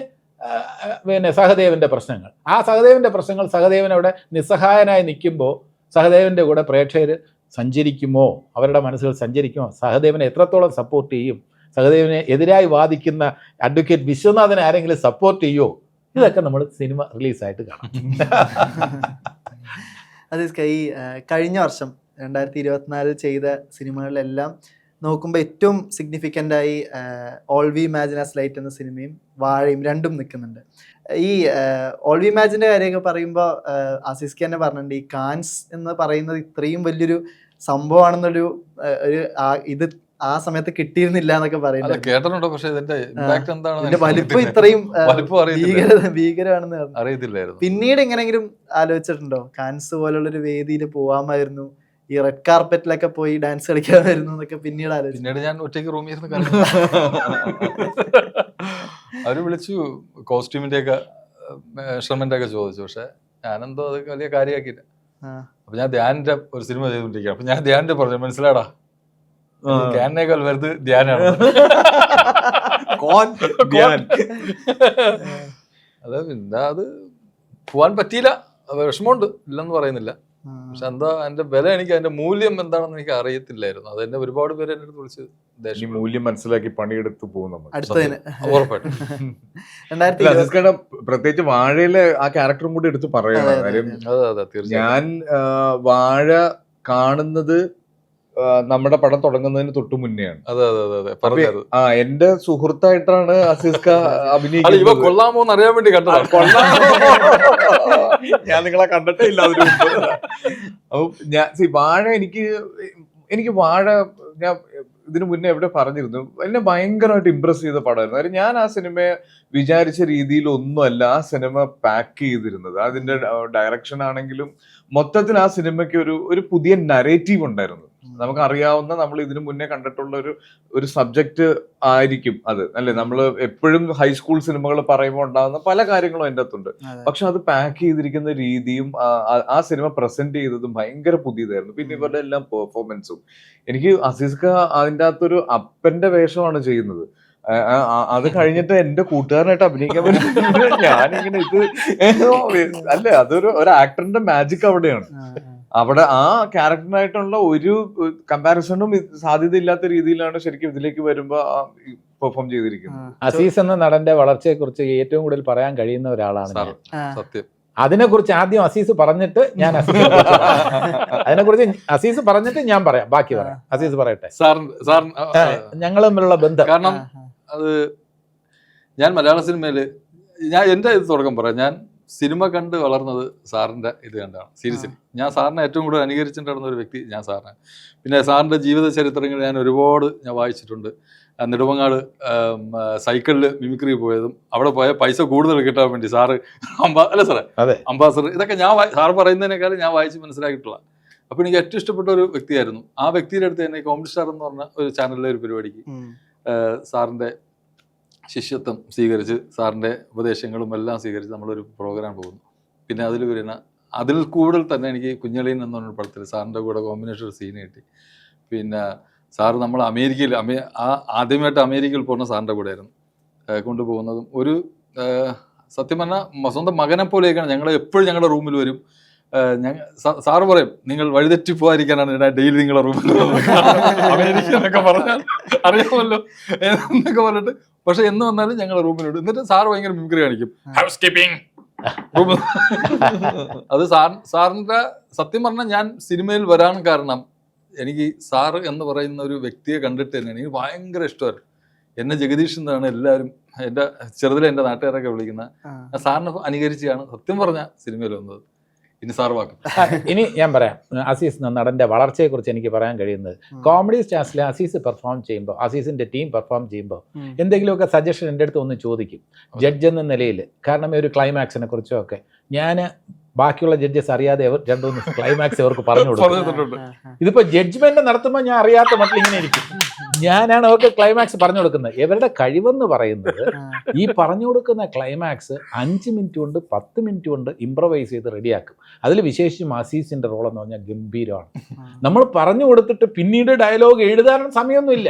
സഹദേവൻ്റെ പ്രശ്നങ്ങൾ, ആ സഹദേവൻ്റെ പ്രശ്നങ്ങൾ, സഹദേവൻ അവിടെ നിസ്സഹായനായി നിൽക്കുമ്പോൾ സഹദേവൻ്റെ കൂടെ പ്രേക്ഷകർ സഞ്ചരിക്കുമോ, അവരുടെ മനസ്സുകൾ സഞ്ചരിക്കുമോ, സഹദേവനെ എത്രത്തോളം സപ്പോർട്ട് ചെയ്യും, സഹദേവനെ എതിരായി വാദിക്കുന്ന അഡ്വക്കേറ്റ് വിശ്വനാഥനെ ആരെങ്കിലും സപ്പോർട്ട് ചെയ്യുമോ, ഇതൊക്കെ നമ്മൾ സിനിമ റിലീസായിട്ട് കാണാം. അത് ഈ കഴിഞ്ഞ വർഷം 2024 ചെയ്ത സിനിമകളിലെല്ലാം നോക്കുമ്പോൾ ഏറ്റവും സിഗ്നിഫിക്കൻ്റായി all we imagine as light എന്ന സിനിമയും വാഴയും രണ്ടും നിൽക്കുന്നുണ്ട്. ഈ ഓൾ വി ഇമാജിൻ്റെ കാര്യമൊക്കെ പറയുമ്പോൾ ആസിസ്കി തന്നെ പറഞ്ഞിട്ടുണ്ട്, ഈ കാൻസ് എന്ന് പറയുന്നത് ഇത്രയും വലിയൊരു സംഭവമാണെന്നൊരു ഇത് ആ സമയത്ത് കിട്ടിയിരുന്നില്ല എന്നൊക്കെ പറയുന്നത് കേട്ടിട്ടുണ്ടോ. പക്ഷേ ഇതിന്റെ ഇമ്പാക്ട് എന്താണ്, ഇതിന്റെ വലിപ്പം ഇത്രയും ഭീകരമാണെന്ന് അറിയത്തില്ലായിരുന്നു. പിന്നീട് എങ്ങനെയെങ്കിലും ആലോചിച്ചിട്ടുണ്ടോ കാൻസ് പോലുള്ളൊരു വേദിയിൽ പോവാമായിരുന്നു, ഈ റെഡ് കാർപ്പറ്റിലൊക്കെ പോയി ഡാൻസ് കളിക്കാമായിരുന്നു എന്നൊക്കെ പിന്നീട് ആലോചിച്ചു? പിന്നീട് ഞാൻ ഒറ്റയ്ക്ക് റൂമിൽ ഇരുന്ന് അവര് വിളിച്ചു, കോസ്റ്റ്യൂമിന്റെ ഒക്കെ മെഷർമെന്റ് ഒക്കെ ചോദിച്ചു. പക്ഷെ ഞാനെന്തോ അത് വലിയ കാര്യമാക്കിയില്ല. അപ്പൊ ഞാൻ ധ്യാനിന്റെ ഒരു സിനിമ ചെയ്തുകൊണ്ടിരിക്കുകയാണ്. അപ്പൊ ഞാൻ ധ്യാനിന്റെ പറഞ്ഞു, മനസ്സിലാടാ ധ്യാനേക്കാൾ വരുത് ധ്യാനാണ്. അത് പിന്നെ അത് പോവാൻ പറ്റിയില്ല, വിഷമമുണ്ട്, ഇല്ലെന്ന് പറയുന്നില്ല. പക്ഷെ എന്താ അതിന്റെ വില, എനിക്ക് അതിന്റെ മൂല്യം എന്താണെന്ന് എനിക്ക് അറിയത്തില്ലായിരുന്നു. അത് എന്നെ ഒരുപാട് പേര് എന്നെ അടുത്ത് വിളിച്ച് മൂല്യം മനസ്സിലാക്കി പണിയെടുത്ത് പോകും നമ്മൾ ഉറപ്പായിട്ടും. പ്രത്യേകിച്ച് വാഴയിലെ ആ ക്യാരക്ടറും കൂടി എടുത്ത് പറയണം. കാര്യം ഞാൻ വാഴ കാണുന്നത് നമ്മുടെ പടം തുടങ്ങുന്നതിന് തൊട്ട് മുന്നെയാണ്. എന്റെ സുഹൃത്തായിട്ടാണ് അസീസ്ക അഭിനയിക്കുന്നത്. കൊള്ളാമോ എന്ന് അറിയാൻ വേണ്ടി കണ്ടതാണ്. ഞാൻ നിങ്ങളെ കണ്ടിട്ടേ ഇല്ല അതിന് മുമ്പ്. അപ്പൊ ഞാൻ വാഴ എനിക്ക് വാഴ ഞാൻ ഇതിനു മുന്നേ എവിടെ പറഞ്ഞിരുന്നു, എന്നെ ഭയങ്കരമായിട്ട് ഇമ്പ്രസ് ചെയ്ത പടമായിരുന്നു. കാര്യം ഞാൻ ആ സിനിമയെ വിചാരിച്ച രീതിയിലൊന്നുമല്ല ആ സിനിമ പാക്ക് ചെയ്തിരുന്നത്. അതിന്റെ ഡയറക്ഷൻ ആണെങ്കിലും മൊത്തത്തിൽ ആ സിനിമയ്ക്ക് ഒരു പുതിയ നരേറ്റീവ് ഉണ്ടായിരുന്നു. നമുക്ക് അറിയാവുന്ന, നമ്മൾ ഇതിനു മുന്നേ കണ്ടിട്ടുള്ള ഒരു സബ്ജക്റ്റ് ആയിരിക്കും അത്, അല്ലെ? നമ്മൾ എപ്പോഴും ഹൈസ്കൂൾ സിനിമകൾ പറയുമ്പോൾ ഉണ്ടാകുന്ന പല കാര്യങ്ങളും അതിൻ്റെ അകത്തുണ്ട്. പക്ഷെ അത് പാക്ക് ചെയ്തിരിക്കുന്ന രീതിയും ആ സിനിമ പ്രസന്റ് ചെയ്തതും ഭയങ്കര പുതിയതായിരുന്നു. പിന്നെ ഇവരുടെ എല്ലാം പെർഫോമൻസും, എനിക്ക് അസീസ് ഖാൻ അതിൻ്റെ അകത്തൊരു അപ്പന്റെ വേഷമാണ് ചെയ്യുന്നത്. അത് കഴിഞ്ഞിട്ട് എന്റെ കൂട്ടുകാരനായിട്ട് അഭിനയിക്കാൻ പറ്റും. ഞാനിങ്ങനെ അല്ലേ, അതൊരു ആക്ടറിന്റെ മാജിക് അവിടെയാണ്. അവിടെ ആ ക്യാരക്ടറിനായിട്ടുള്ള ഒരു കമ്പാരിസണും സാധ്യതയില്ലാത്ത രീതിയിലാണ് ശരിക്കും ഇതിലേക്ക് വരുമ്പോ പെർഫോം ചെയ്തിരിക്കുന്നത്. അസീസ് എന്ന നടന്റെ വളർച്ചയെ കുറിച്ച് ഏറ്റവും കൂടുതൽ പറയാൻ കഴിയുന്ന ഒരാളാണ് ഞാൻ. സത്യം. അതിനെക്കുറിച്ച് ആദ്യം അസീസ് പറഞ്ഞിട്ട് ഞാൻ അതിനെക്കുറിച്ച് അസീസ് പറഞ്ഞിട്ട് ഞാൻ പറയാം, ബാക്കി പറയാം. അസീസ് പറയട്ടെ. ഞങ്ങൾ തമ്മിലുള്ള ബന്ധം. കാരണം അത് ഞാൻ മലയാള സിനിമയിൽ എൻ്റെ ഇത് തുടക്കം പറയാം. ഞാൻ സിനിമ കണ്ട് വളർന്നത് സാറിൻ്റെ ഇത് കണ്ടാണ്. സീരിയസ്ലി ഞാൻ സാറിനെ ഏറ്റവും കൂടുതൽ അനുകരിച്ചിട്ടുണ്ടായിരുന്ന ഒരു വ്യക്തി ഞാൻ സാറിനാണ്. പിന്നെ സാറിൻ്റെ ജീവിത ചരിത്രങ്ങൾ ഞാൻ ഒരുപാട് വായിച്ചിട്ടുണ്ട്. നെടുമങ്ങാട് സൈക്കിളിൽ മിമിക്രി പോയതും അവിടെ പോയ പൈസ കൂടുതൽ കിട്ടാൻ വേണ്ടി സാറ് അല്ല സാറേ അംബാസഡർ, ഇതൊക്കെ ഞാൻ സാറ് പറയുന്നതിനേക്കാളും ഞാൻ വായിച്ച് മനസ്സിലാക്കിയിട്ടുള്ള. അപ്പോൾ എനിക്ക് ഏറ്റവും ഇഷ്ടപ്പെട്ട ഒരു വ്യക്തിയായിരുന്നു. ആ വ്യക്തിയുടെ അടുത്ത് തന്നെ കോമഡി സ്റ്റാർ എന്ന് പറഞ്ഞ ഒരു ചാനലിലെ ഒരു പരിപാടിക്ക് സാറിൻ്റെ ശിഷ്യത്വം സ്വീകരിച്ച് സാറിൻ്റെ ഉപദേശങ്ങളും എല്ലാം സ്വീകരിച്ച് നമ്മളൊരു പ്രോഗ്രാം പോകുന്നു. പിന്നെ അതിൽ കൂടുതൽ തന്നെ എനിക്ക് കുഞ്ഞളീൻ എന്ന് പറഞ്ഞൊരു പടത്തിൽ സാറിൻ്റെ കൂടെ കോമ്പിനേഷൻ ഒരു സീൻ കിട്ടി. പിന്നെ സാറ് നമ്മൾ അമേരിക്കയിൽ ആദ്യമായിട്ട് അമേരിക്കയിൽ പോകുന്ന സാറിൻ്റെ കൂടെ ആയിരുന്നു കൊണ്ടുപോകുന്നതും. ഒരു സത്യം പറഞ്ഞാൽ സ്വന്തം മകനെ പോലെയൊക്കെയാണ്. ഞങ്ങൾ എപ്പോഴും ഞങ്ങളുടെ റൂമിൽ വരും. സാറ് പറയും, നിങ്ങൾ വഴിതെറ്റി പോകാതിരിക്കാനാണ് ഞാൻ ഡെയിലി നിങ്ങളുടെ റൂമിൽ അമേരിക്ക എന്നൊക്കെ പറഞ്ഞാൽ അറിയാമല്ലോ എന്നൊക്കെ പറഞ്ഞിട്ട്. പക്ഷെ എന്ന് വന്നാലും ഞങ്ങളുടെ റൂമിലുണ്ട്. എന്നിട്ട് സാറ് ഭയങ്കര മിമിക്രി കാണിക്കും, ഹൗസ് കീപ്പിംഗ്. അത് സാറിന്റെ സത്യം പറഞ്ഞാൽ ഞാൻ സിനിമയിൽ വരാൻ കാരണം എനിക്ക് സാറ് എന്ന് പറയുന്ന ഒരു വ്യക്തിയെ കണ്ടിട്ട് തന്നെയാണ് എനിക്ക് ഭയങ്കര ഇഷ്ടമായിരുന്നു. എന്നെ ജഗദീഷ് എന്നാണ് എല്ലാവരും എൻ്റെ ചെറുതിലെ എൻ്റെ നാട്ടുകാരൊക്കെ വിളിക്കുന്ന. സാറിനെ അനുകരിച്ചാണ് സത്യം പറഞ്ഞ സിനിമയിൽ വന്നത്. ഇനി സാർ വാക്കും. ഇനി ഞാൻ പറയാം, അസീസ് എന്ന നടന്റെ വളർച്ചയെ കുറിച്ച് എനിക്ക് പറയാൻ കഴിയുന്നത്, കോമഡി സ്റ്റാർസിൽ അസീസ് പെർഫോം ചെയ്യുമ്പോൾ, അസീസിന്റെ ടീം പെർഫോം ചെയ്യുമ്പോൾ എന്തെങ്കിലുമൊക്കെ സജഷൻ എൻ്റെ അടുത്ത് ഒന്ന് ചോദിക്കും, ജഡ്ജ് എന്ന നിലയിൽ. കാരണം ഒരു ക്ലൈമാക്സിനെ കുറിച്ചോ ഒക്കെ ഞാൻ ബാക്കിയുള്ള ജഡ്ജസ് അറിയാതെ രണ്ടു ക്ലൈമാക്സ് അവർക്ക് പറഞ്ഞു കൊടുക്കും. ഇതിപ്പോ ജഡ്ജ്മെന്റ് നടത്തുമ്പോൾ ഞാൻ അറിയാത്ത മട്ടിൽ ഇങ്ങനെ ഇരിക്കും. ഞാനാണ് അവർക്ക് ക്ലൈമാക്സ് പറഞ്ഞു കൊടുക്കുന്നത്. ഇവരുടെ കഴിവെന്ന് പറയുന്നത് ഈ പറഞ്ഞു കൊടുക്കുന്ന ക്ലൈമാക്സ് 5 മിനിറ്റ് കൊണ്ട് 10 മിനിറ്റ് കൊണ്ട് ഇംപ്രവൈസ് ചെയ്ത് റെഡിയാക്കും. അതിൽ വിശേഷിച്ചും അസീസിന്റെ റോൾ എന്ന് പറഞ്ഞാൽ ഗംഭീരമാണ്. നമ്മൾ പറഞ്ഞു കൊടുത്തിട്ട് പിന്നീട് ഡയലോഗ് എഴുതാനും സമയമൊന്നുമില്ല,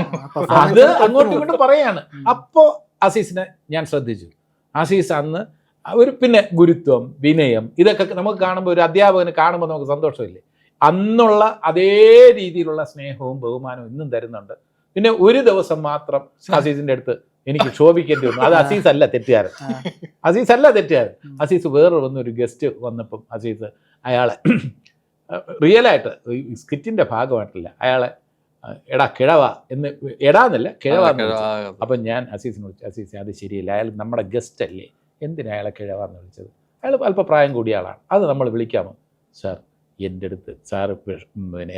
അത് അങ്ങോട്ടും ഇങ്ങോട്ടും പറയാണ്. അപ്പോൾ അസീസിനെ ഞാൻ ശ്രദ്ധിച്ചു. അസീസ് അന്ന് പിന്നെ ഗുരുത്വം, വിനയം, ഇതൊക്കെ നമുക്ക് കാണുമ്പോൾ, ഒരു അധ്യാപകന് കാണുമ്പോൾ നമുക്ക് സന്തോഷമില്ലേ, അന്നുള്ള അതേ രീതിയിലുള്ള സ്നേഹവും ബഹുമാനവും ഇന്നും തരുന്നുണ്ട്. പിന്നെ ഒരു ദിവസം മാത്രം അസീസിന്റെ അടുത്ത് എനിക്ക് ക്ഷോഭിക്കേണ്ടി വന്നു. അത് അസീസ് അല്ല തെറ്റുകാരൻ, അസീസ് വേറെ വന്നൊരു ഗസ്റ്റ് വന്നപ്പം അസീസ് അയാളെ റിയലായിട്ട് സ്കിറ്റിന്റെ ഭാഗമായിട്ടില്ല, അയാളെ എടാ കിഴവ എന്ന്, എടാന്നല്ല കിഴവ. അപ്പം ഞാൻ അസീസിനെ വിളിച്ചു, അസീസ് അത് ശരിയല്ല, അയാൾ നമ്മുടെ ഗസ്റ്റ് അല്ലേ, എന്തിനാ അയാളെ കിഴവാന്ന് വിളിച്ചത്, അയാൾ അല്പം പ്രായം കൂടിയ ആളാണ്, അത് നമ്മൾ വിളിക്കാമോ? സാർ എൻ്റെ അടുത്ത് സാറ്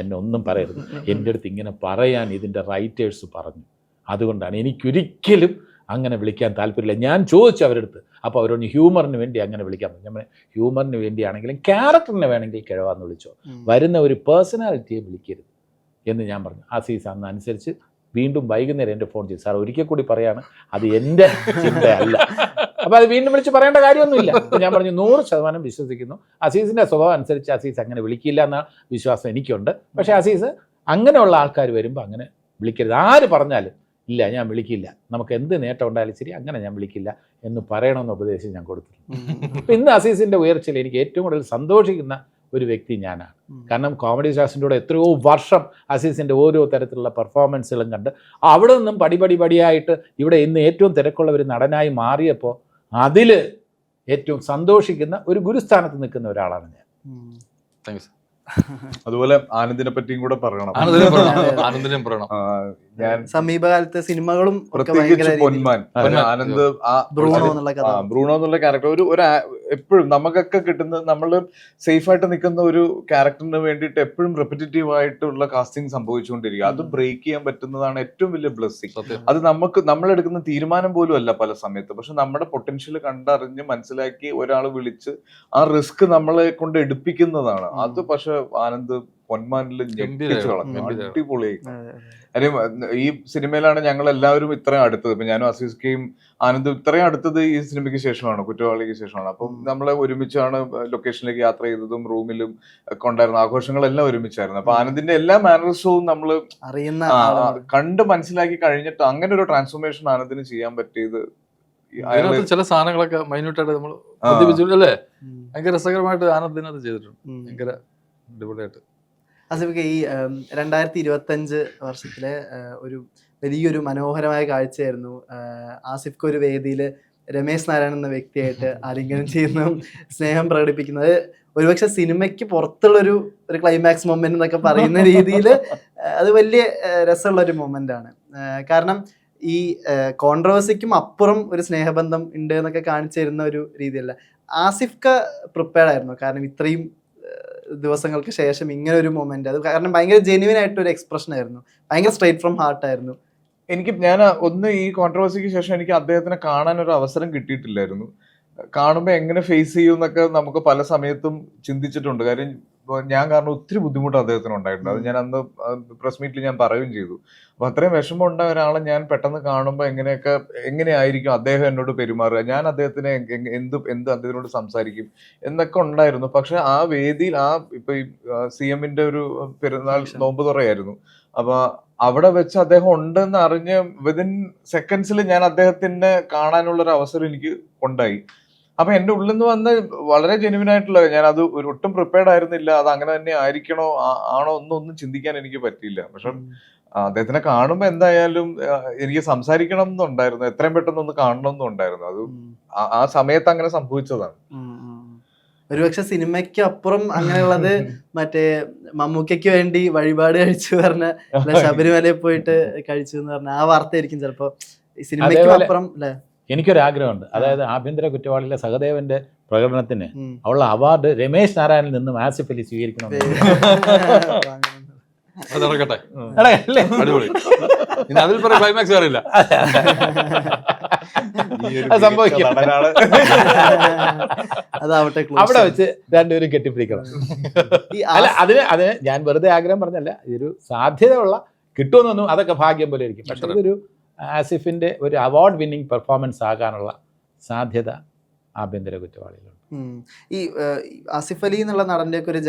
എന്നെ ഒന്നും പറയരുത്, എൻ്റെ അടുത്ത് ഇങ്ങനെ പറയാൻ ഇതിൻ്റെ റൈറ്റേഴ്സ് പറഞ്ഞു, അതുകൊണ്ടാണ് എനിക്കൊരിക്കലും അങ്ങനെ വിളിക്കാൻ താല്പര്യമില്ല. ഞാൻ ചോദിച്ചു അവരുടെ അടുത്ത്, അപ്പോൾ അവരോട് ഹ്യൂമറിന് വേണ്ടി അങ്ങനെ വിളിക്കാൻ പറ്റും. നമ്മൾ ഹ്യൂമറിന് വേണ്ടിയാണെങ്കിലും ക്യാരക്ടറിന് വേണമെങ്കിൽ കിഴവാന്ന് വിളിച്ചോ, വരുന്ന ഒരു പേഴ്സണാലിറ്റിയെ വിളിക്കരുത് എന്ന് ഞാൻ പറഞ്ഞു. അസീസ് അന്ന് അനുസരിച്ച് വീണ്ടും വൈകുന്നേരം എൻ്റെ ഫോൺ ചെയ്തു, സാർ ഒരിക്കൽ കൂടി പറയാണ്, അത് എൻ്റെ ചിന്തയല്ല. അപ്പോൾ അത് വീണ്ടും വിളിച്ച് പറയേണ്ട കാര്യമൊന്നുമില്ല. ഞാൻ പറഞ്ഞു 100% വിശ്വസിക്കുന്നു, അസീസിൻ്റെ സ്വഭാവം അനുസരിച്ച് അസീസ് അങ്ങനെ വിളിക്കില്ല എന്ന വിശ്വാസം എനിക്കുണ്ട്. പക്ഷേ അസീസ് അങ്ങനെയുള്ള ആൾക്കാർ വരുമ്പോൾ അങ്ങനെ വിളിക്കരുത്. ആര് പറഞ്ഞാലും ഇല്ല ഞാൻ വിളിക്കില്ല, നമുക്ക് എന്ത് നേട്ടം ഉണ്ടായാലും ശരി അങ്ങനെ ഞാൻ വിളിക്കില്ല എന്ന് പറയണമെന്ന് ഉപദേശം ഞാൻ കൊടുത്തിട്ടുണ്ട്. അപ്പം ഇന്ന് അസീസിൻ്റെ ഉയർച്ചയിൽ എനിക്ക് ഏറ്റവും കൂടുതൽ സന്തോഷിക്കുന്ന ഒരു വ്യക്തി ഞാനാണ്. കാരണം കോമഡി സ്റ്റാർസിൻ്റെ കൂടെ എത്രയോ വർഷം അസീസിൻ്റെ ഓരോ തരത്തിലുള്ള പെർഫോമൻസുകളും കണ്ട് അവിടെ നിന്നും പടിയായിട്ട് ഇവിടെ ഇന്ന് ഏറ്റവും തിരക്കുള്ള ഒരു നടനായി മാറിയപ്പോൾ അതിൽ ഏറ്റവും സന്തോഷിക്കുന്ന ഒരു ഗുരുസ്ഥാനത്ത് നിൽക്കുന്ന ഒരാളാണ് ഞാൻ. Thank you sir. അതുപോലെ ആനന്ദിനെ പറ്റിയും കൂടെ പറയണം. ആനന്ദിനും പറയണം. ഞാൻ സമീപകാലത്തെ സിനിമകളും പ്രത്യേകിച്ച് പൊന്മാൻ, ആനന്ദ് ബ്രൂണോ എന്നുള്ള ക്യാരക്ടർ ഒരു എപ്പോഴും നമുക്കൊക്കെ കിട്ടുന്ന, നമ്മൾ സേഫായിട്ട് നിൽക്കുന്ന ഒരു ക്യാരക്ടറിന് വേണ്ടിയിട്ട് എപ്പോഴും റെപ്പിറ്റേറ്റീവ് ആയിട്ടുള്ള കാസ്റ്റിംഗ് സംഭവിച്ചുകൊണ്ടിരിക്കുക. അത് ബ്രേക്ക് ചെയ്യാൻ പറ്റുന്നതാണ് ഏറ്റവും വലിയ ബ്ലെസ്സിങ്. അത് നമ്മളെടുക്കുന്ന തീരുമാനം പോലും അല്ല പല സമയത്ത്, പക്ഷെ നമ്മുടെ പൊട്ടൻഷ്യൽ കണ്ടറിഞ്ഞ് മനസ്സിലാക്കി ഒരാൾ വിളിച്ച് ആ റിസ്ക് നമ്മളെ കൊണ്ട് എടുപ്പിക്കുന്നതാണ്. അത് പക്ഷെ ആനന്ദ് പൊന്മാനിൽ ഞെട്ടിച്ചു കളഞ്ഞു, ഗംഭീരം. അടിപൊളിയായി. കാര്യം ഈ സിനിമയിലാണ് ഞങ്ങൾ എല്ലാവരും ഇത്രയും അടുത്തത്. ഇപ്പൊ ഞാനും അസീസ്കയും ആനന്ദും ഇത്രയും അടുത്തത് ഈ സിനിമയ്ക്ക് ശേഷമാണ്, കുറ്റവാളിക്ക് ശേഷമാണ്. അപ്പം നമ്മളെ ഒരുമിച്ചാണ് ലൊക്കേഷനിലേക്ക് യാത്ര ചെയ്തതും റൂമിലും ഒക്കെ ഉണ്ടായിരുന്ന ആഘോഷങ്ങളെല്ലാം ഒരുമിച്ചായിരുന്നു. അപ്പൊ ആനന്ദിന്റെ എല്ലാ മാനറിസവും നമ്മൾ അറിയുന്ന കണ്ട് മനസ്സിലാക്കി കഴിഞ്ഞിട്ട് അങ്ങനെ ഒരു ട്രാൻസ്ഫോർമേഷൻ ആനന്ദിന് ചെയ്യാൻ പറ്റിയത് അതിനകത്ത് ചില സാധനങ്ങളൊക്കെ മൈന്യൂട്ടായിട്ട് നമ്മൾ ശ്രദ്ധിപ്പിച്ചു അല്ലേ? ഭയങ്കര രസകരമായിട്ട് ആനന്ദിനകത്ത് ചെയ്തിട്ടുണ്ട്, ഭയങ്കര അടിപൊളിയായിട്ട്. അസിഫിക്ക് ഈ 2025 വർഷത്തിലെ ഒരു വലിയൊരു മനോഹരമായ കാഴ്ചയായിരുന്നു ആസിഫ്ക്ക് ഒരു വേദിയിൽ രമേശ് നാരായണൻ എന്ന വ്യക്തിയായിട്ട് ആലിംഗനം ചെയ്യുന്നതും സ്നേഹം പ്രകടിപ്പിക്കുന്നത്. ഒരുപക്ഷെ സിനിമയ്ക്ക് പുറത്തുള്ളൊരു ക്ലൈമാക്സ് മൊമെന്റ് എന്നൊക്കെ പറയുന്ന രീതിയിൽ അത് വലിയ രസമുള്ളൊരു മൊമെന്റ് ആണ്. കാരണം ഈ കോൺട്രവേഴ്സിക്കും അപ്പുറം ഒരു സ്നേഹബന്ധം ഉണ്ട് എന്നൊക്കെ കാണിച്ചു തരുന്ന ഒരു രീതിയല്ല. ആസിഫ്ക്ക് പ്രിപ്പയർഡ് ആയിരുന്നു? കാരണം ഇത്രയും ദിവസങ്ങൾക്ക് ശേഷം ഇങ്ങനെ ഒരു മൊമെന്റ്, അത് കാരണം ഭയങ്കര ജെന്യുവൻ ആയിട്ടൊരു എക്സ്പ്രഷൻ ആയിരുന്നു, ഭയങ്കര സ്ട്രേറ്റ് ഫ്രം ഹാർട്ട് ആയിരുന്നു. ഞാൻ ഈ കോൺട്രവേഴ്സിക്ക് ശേഷം എനിക്ക് അദ്ദേഹത്തിനെ കാണാൻ ഒരു അവസരം കിട്ടിയിട്ടില്ലായിരുന്നു. കാണുമ്പോൾ എങ്ങനെ ഫേസ് ചെയ്യും എന്നൊക്കെ നമുക്ക് പല സമയത്തും ചിന്തിച്ചിട്ടുണ്ട്. കാര്യം ഞാൻ കാരണം ഒത്തിരി ബുദ്ധിമുട്ട് അദ്ദേഹത്തിന് ഉണ്ടായിട്ടുണ്ട്. അത് ഞാൻ അന്ന് പ്രസ് മീറ്റിൽ ഞാൻ പറയുകയും ചെയ്തു. അപ്പൊ അത്രയും വിഷമം ഉണ്ടായ ഒരാളെ ഞാൻ പെട്ടെന്ന് കാണുമ്പോൾ എങ്ങനെയായിരിക്കും അദ്ദേഹം എന്നോട് പെരുമാറുക, ഞാൻ അദ്ദേഹത്തിനെ എന്ത് അദ്ദേഹത്തിനോട് സംസാരിക്കും എന്നൊക്കെ ഉണ്ടായിരുന്നു. പക്ഷെ ആ വേദിയിൽ ഇപ്പൊ ഈ CM-ന്റെ ഒരു പെരുന്നാൾ നോമ്പ് തുറയായിരുന്നു. അപ്പൊ അവിടെ വെച്ച് അദ്ദേഹം ഉണ്ടെന്ന് അറിഞ്ഞ് വിതിൻ സെക്കൻഡ്സിൽ ഞാൻ അദ്ദേഹത്തിനെ കാണാനുള്ള ഒരു അവസരം എനിക്ക് ഉണ്ടായി. അപ്പൊ എന്റെ ഉള്ളിൽ നിന്ന് വന്ന് വളരെ ജെന്യുവൻ ആയിട്ടുള്ള, ഞാൻ അത് ഒട്ടും പ്രിപ്പയർഡ് ആയിരുന്നില്ല. അത് അങ്ങനെ തന്നെ ആയിരിക്കണോ ആണോ ഒന്നും ചിന്തിക്കാൻ എനിക്ക് പറ്റിയില്ല. പക്ഷെ അദ്ദേഹത്തിനെ കാണുമ്പോ എന്തായാലും എനിക്ക് സംസാരിക്കണം എന്നുണ്ടായിരുന്നു, എത്രയും പെട്ടെന്ന് ഒന്ന് കാണണം എന്നുണ്ടായിരുന്നു. അത് ആ സമയത്ത് അങ്ങനെ സംഭവിച്ചതാണ്. ഒരുപക്ഷെ സിനിമയ്ക്ക് അപ്പുറം അങ്ങനെയുള്ളത് മറ്റേ മമ്മൂക്കയ്ക്ക് വേണ്ടി വഴിപാട് കഴിച്ചു പറഞ്ഞ ശബരിമലയിൽ പോയിട്ട് കഴിച്ചു എന്ന് പറഞ്ഞ ആ വാർത്തയായിരിക്കും ചിലപ്പോ സിനിമയ്ക്ക് അപ്പുറം അല്ലെ. എനിക്കൊരാഗ്രഹമുണ്ട്, അതായത് ആഭ്യന്തര കുറ്റവാളിയിലെ സഹദേവന്റെ പ്രകടനത്തിന് ഉള്ള അവാർഡ് രമേശ് നാരായണിൽ നിന്നും ആസിഫ് അലി സ്വീകരിക്കണം. അത് നടക്കട്ടെ, അടിപൊളി. ഇനി അതിൽ പറയാൻ ക്ലൈമാക്സ് അറിയില്ല, സംഭവിക്കും. അതാവട്ടെ, അവിടെ വെച്ച് രണ്ടുപേരും കെട്ടിപ്പിടിക്കണം. അല്ല, അതിന് ഞാൻ വെറുതെ ആഗ്രഹം പറഞ്ഞല്ല, ഇതൊരു സാധ്യതയുള്ള കിട്ടുമെന്നൊന്നും അതൊക്കെ ഭാഗ്യം പോലെ ഇരിക്കും. പക്ഷെ ഇതൊരു ആസിഫിന്റെ ഒരു അവാർഡ് വിന്നിംഗ് പെർഫോമൻസ് ആകാനുള്ള സാധ്യത ആഭ്യന്തര കുറ്റവാളികളുണ്ട്. ഈ ആസിഫ് അലി എന്നുള്ള നടൻ്റെ ഒക്കെ ഒരു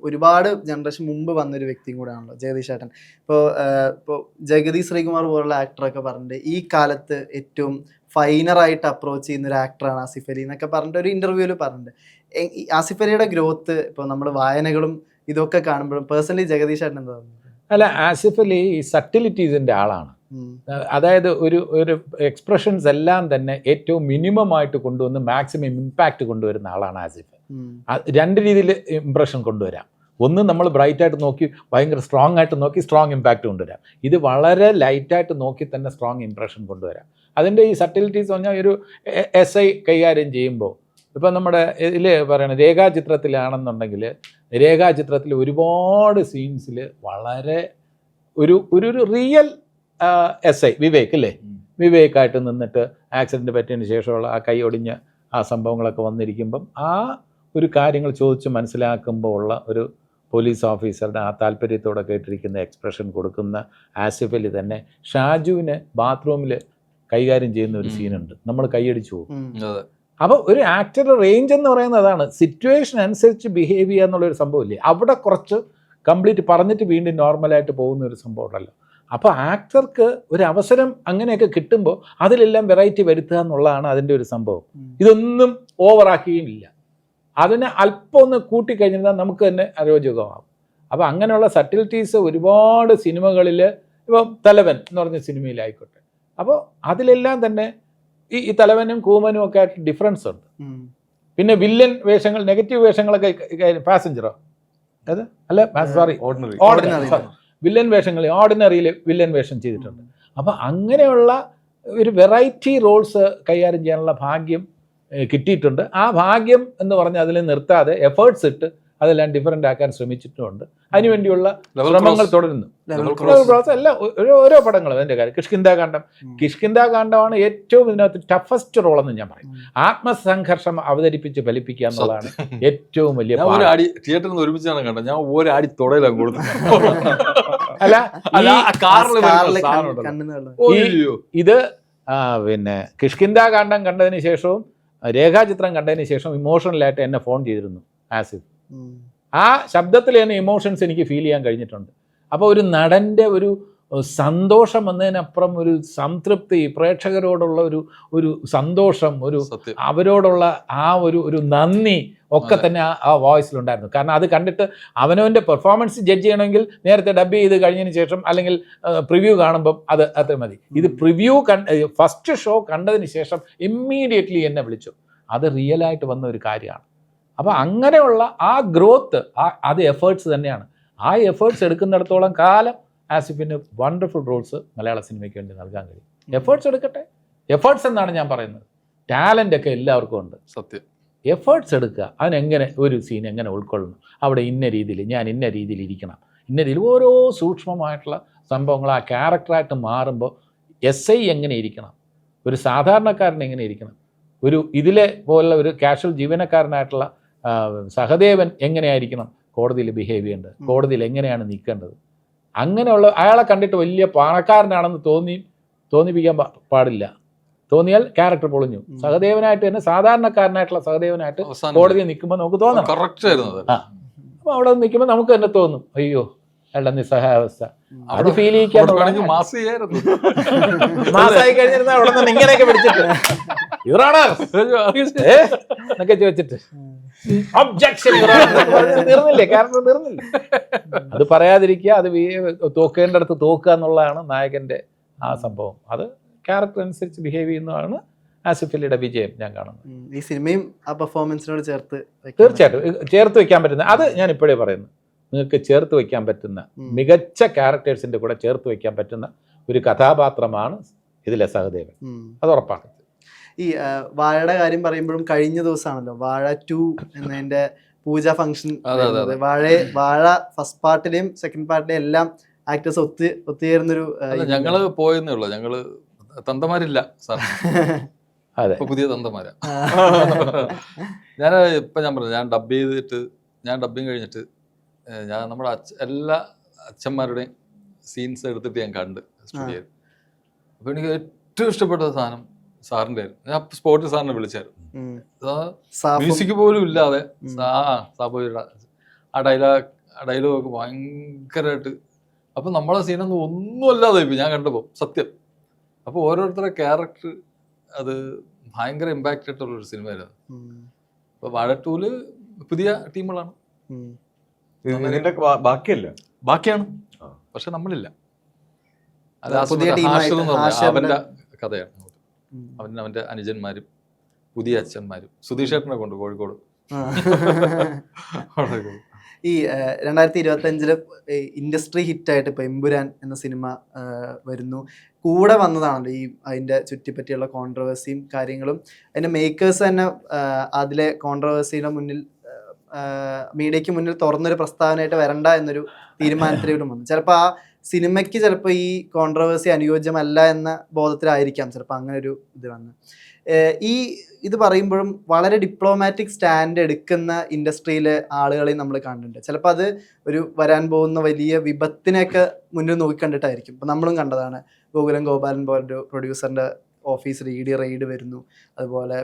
ഒരുപാട് ജനറേഷൻ മുമ്പ് വന്നൊരു വ്യക്തിയും കൂടെ ആണല്ലോ ജഗദീഷ് ചേട്ടൻ. ഇപ്പോൾ ജഗതി ശ്രീകുമാർ പോലുള്ള ആക്ടറൊക്കെ പറഞ്ഞിട്ട് ഈ കാലത്ത് ഏറ്റവും ഫൈനറായിട്ട് അപ്രോച്ച് ചെയ്യുന്ന ഒരു ആക്ടറാണ് ആസിഫ് അലി എന്നൊക്കെ പറഞ്ഞിട്ട് ഒരു ഇന്റർവ്യൂവിൽ പറഞ്ഞിട്ടുണ്ട്. ആസിഫ് അലിയുടെ ഗ്രോത്ത് ഇപ്പോൾ നമ്മൾ വായനകളും ഇതൊക്കെ കാണുമ്പോഴും പേഴ്സണലി ജഗദീഷ് ചേട്ടൻ എന്താ തോന്നുന്നത്? അല്ല, ആസിഫ് അലി ഈ സട്ടിലിറ്റീസിന്റെ ആളാണ്. അതായത് ഒരു എക്സ്പ്രഷൻസ് എല്ലാം തന്നെ ഏറ്റവും മിനിമം ആയിട്ട് കൊണ്ടുവന്ന് മാക്സിമം ഇമ്പാക്റ്റ് കൊണ്ടുവരുന്ന ആളാണ് ആസിഫ്. രണ്ട് രീതിയിൽ ഇംപ്രഷൻ കൊണ്ടുവരാം. ഒന്ന്, നമ്മൾ ബ്രൈറ്റ് ആയിട്ട് നോക്കി ഭയങ്കര സ്ട്രോങ് ആയിട്ട് നോക്കി സ്ട്രോങ് ഇമ്പാക്റ്റ് കൊണ്ടുവരാം. ഇത് വളരെ ലൈറ്റായിട്ട് നോക്കി തന്നെ സ്ട്രോങ് ഇംപ്രഷൻ കൊണ്ടുവരാം. അതിൻ്റെ ഈ സട്ടിലിറ്റീസ് പറഞ്ഞാൽ ഒരു SI കൈകാര്യം ചെയ്യുമ്പോൾ, ഇപ്പം നമ്മുടെ ഇതിൽ പറയണ രേഖാചിത്രത്തിലാണെന്നുണ്ടെങ്കിൽ രേഖാചിത്രത്തിൽ ഒരുപാട് സീൻസിൽ വളരെ ഒരു റിയൽ SI വിവേക് അല്ലേ, വിവേകായിട്ട് നിന്നിട്ട് ആക്സിഡൻറ്റ് പറ്റിയതിന് ശേഷമുള്ള ആ കൈ ഒടിഞ്ഞ ആ സംഭവങ്ങളൊക്കെ വന്നിരിക്കുമ്പം ആ ഒരു കാര്യങ്ങൾ ചോദിച്ച് മനസ്സിലാക്കുമ്പോൾ ഉള്ള ഒരു പോലീസ് ഓഫീസറുടെ ആ താല്പര്യത്തോടെ കേട്ടിരിക്കുന്ന എക്സ്പ്രഷൻ കൊടുക്കുന്ന ആസിഫ് അലി തന്നെ ഷാജുവിന് ബാത്റൂമിൽ കൈകാര്യം ചെയ്യുന്ന ഒരു സീനുണ്ട്, നമ്മൾ കൈയടിച്ചു പോകും. അപ്പോൾ ഒരു ആക്ടറുടെ റേഞ്ച് എന്ന് പറയുന്നത് അതാണ്, സിറ്റുവേഷൻ അനുസരിച്ച് ബിഹേവ് ചെയ്യുക എന്നുള്ളൊരു സംഭവമില്ലേ, അവിടെ കുറച്ച് കംപ്ലീറ്റ് പറഞ്ഞിട്ട് വീണ്ടും നോർമലായിട്ട് പോകുന്ന ഒരു സംഭവം ഉണ്ടല്ലോ. അപ്പോൾ ആക്ടർക്ക് ഒരു അവസരം അങ്ങനെയൊക്കെ കിട്ടുമ്പോൾ അതിലെല്ലാം വെറൈറ്റി വരുത്തുക എന്നുള്ളതാണ് അതിൻ്റെ ഒരു സംഭവം. ഇതൊന്നും ഓവറാക്കുകയും ഇല്ല, അതിനെ അല്പം ഒന്ന് കൂട്ടിക്കഴിഞ്ഞാൽ നമുക്ക് തന്നെ അരോചകമാകും. അപ്പോൾ അങ്ങനെയുള്ള സട്ടിലിറ്റീസ് ഒരുപാട് സിനിമകളിൽ, ഇപ്പോൾ തലവൻ എന്ന് പറഞ്ഞ സിനിമയിലായിക്കോട്ടെ, അപ്പോൾ അതിലെല്ലാം തന്നെ ഈ തലവനും കൂമനും ഒക്കെ ആയിട്ട് ഡിഫറൻസ് ഉണ്ട്. പിന്നെ വില്ലൻ വേഷങ്ങൾ, നെഗറ്റീവ് വേഷങ്ങളൊക്കെ, പാസഞ്ചറോ അത് അല്ല, സോറി, ഓർഡിനറി വില്ലൻ വേഷങ്ങൾ, ഓർഡിനറിയിൽ വില്ലൻ വേഷം ചെയ്തിട്ടുണ്ട്. അപ്പം അങ്ങനെയുള്ള ഒരു വെറൈറ്റി റോൾസ് കൈകാര്യം ചെയ്യാനുള്ള ഭാഗ്യം കിട്ടിയിട്ടുണ്ട്. ആ ഭാഗ്യം എന്ന് പറഞ്ഞാൽ അതിൽ നിർത്താതെ എഫേർട്സ് ഇട്ട് അതെല്ലാം ഡിഫറൻ്റ് ആക്കാൻ ശ്രമിച്ചിട്ടുമുണ്ട്. അതിനുവേണ്ടിയുള്ള ശ്രമങ്ങൾ തുടരുന്നു. Level ലെവൽ ക്രോസ് അല്ല, ഓരോ പടങ്ങളും അതിൻ്റെ കാര്യം. കിഷ്കിന്ധാകാന്ഡമാണ് ഏറ്റവും ഇതിനകത്ത് ടഫസ്റ്റ് റോളെന്ന് ഞാൻ പറയും. ആത്മസംഘർഷം അവതരിപ്പിച്ച് ഫലിപ്പിക്കുക എന്നുള്ളതാണ് ഏറ്റവും വലിയ ഞാൻ ഒരു അടി തിയേറ്ററിൽ നിന്ന് ഒരുമിച്ചാണ് കണ്ടത്. ഞാൻ ഒരടി തുടയിലാണ് കൊടുത്തത്. അല്ല ഇത് പിന്നെ കിഷ്കിന്ധാകാന്ഡം കണ്ടതിന് ശേഷവും രേഖാചിത്രം കണ്ടതിന് ശേഷം ഇമോഷണലായിട്ട് എന്നെ ഫോൺ ചെയ്തിരുന്നു ആസിഫ്. ആ ശബ്ദത്തിൽ തന്നെ ഇമോഷൻസ് എനിക്ക് ഫീൽ ചെയ്യാൻ കഴിഞ്ഞിട്ടുണ്ട്. അപ്പോൾ ഒരു നടൻ്റെ ഒരു സന്തോഷം എന്നതിനപ്പുറം ഒരു സംതൃപ്തി, പ്രേക്ഷകരോടുള്ള ഒരു സന്തോഷം, അവരോടുള്ള ആ ഒരു നന്ദി ഒക്കെ തന്നെ ആ വോയിസിലുണ്ടായിരുന്നു. കാരണം അത് കണ്ടിട്ട് അവനവൻ്റെ പെർഫോമൻസ് ജഡ്ജ് ചെയ്യണമെങ്കിൽ നേരത്തെ ഡബ് ചെയ്ത് കഴിഞ്ഞതിന് ശേഷം അല്ലെങ്കിൽ പ്രിവ്യൂ കാണുമ്പം അത് മതി. ഇത് പ്രിവ്യൂ ഫസ്റ്റ് ഷോ കണ്ടതിന് ശേഷം ഇമ്മീഡിയറ്റ്ലി എന്നെ വിളിച്ചു. അത് റിയലായിട്ട് വന്ന ഒരു കാര്യമാണ്. അപ്പോൾ അങ്ങനെയുള്ള ആ ഗ്രോത്ത് അത് എഫേർട്സ് തന്നെയാണ്. ആ എഫേർട്സ് എടുക്കുന്നിടത്തോളം കാലം ആസിഫിന് വണ്ടർഫുൾ റോൾസ് മലയാള സിനിമയ്ക്ക് വേണ്ടി നൽകാൻ കഴിയും. എഫേർട്സ് എടുക്കട്ടെ. എഫേർട്സ് എന്നാണ് ഞാൻ പറയുന്നത്. ടാലൻ്റ് ഒക്കെ എല്ലാവർക്കും ഉണ്ട്. സത്യം. എഫേർട്സ് എടുക്കുക. അതിനെങ്ങനെ ഒരു സീൻ എങ്ങനെ ഉൾക്കൊള്ളണം, അവിടെ ഇന്ന രീതിയിൽ ഞാൻ ഇന്ന രീതിയിൽ ഇരിക്കണം, ഇന്ന രീതിയിൽ ഓരോ സൂക്ഷ്മമായിട്ടുള്ള സംഭവങ്ങൾ ആ ക്യാരക്ടറായിട്ട് മാറുമ്പോൾ SI എങ്ങനെ ഇരിക്കണം, ഒരു സാധാരണക്കാരൻ എങ്ങനെ ഇരിക്കണം, ഒരു ഇതിലെ പോലുള്ള ഒരു കാഷ്വൽ ജീവനക്കാരനായിട്ടുള്ള സഹദേവൻ എങ്ങനെയായിരിക്കണം കോടതിയിൽ ബിഹേവ് ചെയ്യേണ്ടത്, കോടതിയിൽ എങ്ങനെയാണ് നിൽക്കേണ്ടത്, അങ്ങനെയുള്ള അയാളെ കണ്ടിട്ട് വലിയ പണക്കാരനാണെന്ന് തോന്നിപ്പിക്കാൻ പാടില്ല. തോന്നിയാൽ ക്യാരക്ടർ പൊളിഞ്ഞു. സഹദേവനായിട്ട് തന്നെ സാധാരണക്കാരനായിട്ടുള്ള സഹദേവനായിട്ട് കോടതിയിൽ നിൽക്കുമ്പോൾ നമുക്ക് തോന്നണം. അപ്പോൾ അവിടെ നിൽക്കുമ്പോൾ നമുക്ക് തന്നെ തോന്നും, അയ്യോ അയാളുടെ നിസ്സഹായാവസ്ഥ. അത് ഫീൽ ചെയ്യിക്കാൻ മാസമായി കഴിഞ്ഞിരുന്ന അവിടെ നിന്ന് ഇങ്ങനെയൊക്കെ പിടിച്ചിട്ട് എന്നൊക്കെ ചോദിച്ചിട്ട് ഒബ്ജക്ഷൻ തീർന്നില്ലേ, ക്യാരക്ടർ തീർന്നില്ല. അത് പറയാതിരിക്കുക, അത് തോക്കേണ്ടടുത്ത് തോക്കുക എന്നുള്ളതാണ് നായകന്റെ ആ സംഭവം. അത് ക്യാരക്ടർ അനുസരിച്ച് ബിഹേവ് ചെയ്യുന്നതാണ് ആസിഫ് അലിയുടെ വിജയം ഞാൻ കാണുന്നത്. ഈ സിനിമയും ആ പെർഫോമൻസിനോട് തീർച്ചയായിട്ടും ചേർത്ത് വെക്കാൻ പറ്റുന്ന, അത് ഞാൻ ഇപ്പോഴേ പറയുന്നു, നിങ്ങൾക്ക് ചേർത്ത് വയ്ക്കാൻ പറ്റുന്ന മികച്ച ക്യാരക്ടേഴ്സിന്റെ കൂടെ ചേർത്ത് വയ്ക്കാൻ പറ്റുന്ന ഒരു കഥാപാത്രമാണ് ഇതിലെ സഹദേവൻ. അത് ഉറപ്പാണ്. ഈ വാഴയുടെ കാര്യം പറയുമ്പോഴും കഴിഞ്ഞ ദിവസമാണല്ലോ വാഴ 2 എന്നതിന്റെ പൂജ ഫംഗ്ഷൻ. വാഴ ഫസ്റ്റ് പാർട്ടിലെയും സെക്കൻഡ് പാർട്ടിലെയും എല്ലാം ആക്ടേഴ്സ് ഒത്തുചേർന്നൊരു ഞങ്ങള് പോയെന്നേ ഉള്ളൂ. ഞങ്ങള് തന്തമാരില്ല സാർ. അതെ, പുതിയ തന്തമാരാ. ഞാൻ പറഞ്ഞു, ഞാൻ ഡബിങ് കഴിഞ്ഞിട്ട് ഞാൻ നമ്മുടെ എല്ലാ അച്ഛന്മാരുടെയും സീൻസ് എടുത്തിട്ട് ഞാൻ കണ്ട് സ്റ്റുഡിയോയിൽ. അപ്പൊ എനിക്ക് ഏറ്റവും ഇഷ്ടപ്പെട്ട സാധനം സാറിന്റെ ആയിരുന്നു. ഞാൻ സ്പോട്ടിൽ സാറിനെ വിളിച്ചായിരുന്നു. മ്യൂസിക് പോലും ഇല്ലാതെ ആ ഡയലോഗ് ഭയങ്കരമായിട്ട്. അപ്പൊ നമ്മളെ സീനൊന്നും ഒന്നും അല്ലാതെ ഇപ്പൊ ഞാൻ കണ്ടപ്പോ സത്യം. അപ്പൊ ഓരോരുത്തരുടെ ക്യാരക്ടർ അത് ഭയങ്കര ഇമ്പാക്റ്റ് ആയിട്ടുള്ളൊരു സിനിമയായിരുന്നു. അപ്പൊ വാഴ 2 പുതിയ ടീമുകളാണ്, ബാക്കിയാണ്, പക്ഷെ നമ്മളില്ല. അത് അവന്റെ കഥയാണ്. അവന്റെ അനുജന്മാരും പുതിയ അച്ഛന്മാരും സുധീഷ് ഏട്ടനെ കൊണ്ട് കോഴിക്കോട്. ഈ 2025 ഇൻഡസ്ട്രി ഹിറ്റായിട്ട് ഇപ്പോൾ എമ്പുരാൻ എന്ന സിനിമ വരുന്നു. കൂടെ വന്നതാണല്ലോ ഈ അതിൻ്റെ ചുറ്റിപ്പറ്റിയുള്ള കോൺട്രവേഴ്സിയും കാര്യങ്ങളും. അതിൻ്റെ മേക്കേഴ്സ് തന്നെ അതിലെ കോൺട്രവേഴ്സിയുടെ മുന്നിൽ മീഡിയയ്ക്ക് മുന്നിൽ തുറന്നൊരു പ്രസ്താവനയായിട്ട് വരണ്ട എന്നൊരു തീരുമാനത്തിലും വന്നു. ചിലപ്പോൾ ആ സിനിമയ്ക്ക് ചിലപ്പോൾ ഈ കോൺട്രവേഴ്സി അനുയോജ്യമല്ല എന്ന ബോധത്തിലായിരിക്കാം ചിലപ്പോൾ അങ്ങനെ ഒരു ഇത് വന്ന്. ഇത് പറയുമ്പോഴും വളരെ ഡിപ്ലോമാറ്റിക് സ്റ്റാൻഡ് എടുക്കുന്ന ഇൻഡസ്ട്രിയിലെ ആളുകളെയും നമ്മൾ കണ്ടിട്ടുണ്ട്. ചിലപ്പോൾ അത് ഒരു വരാൻ പോകുന്ന വലിയ വിപത്തിനെയൊക്കെ മുന്നിൽ നോക്കിക്കണ്ടിട്ടായിരിക്കും. ഇപ്പം നമ്മളും കണ്ടതാണ്, ഗോകുലം ഗോപാലൻ പോലൊരു പ്രൊഡ്യൂസറിൻ്റെ ഓഫീസിൽ ED റെയ്ഡ് വരുന്നു, അതുപോലെ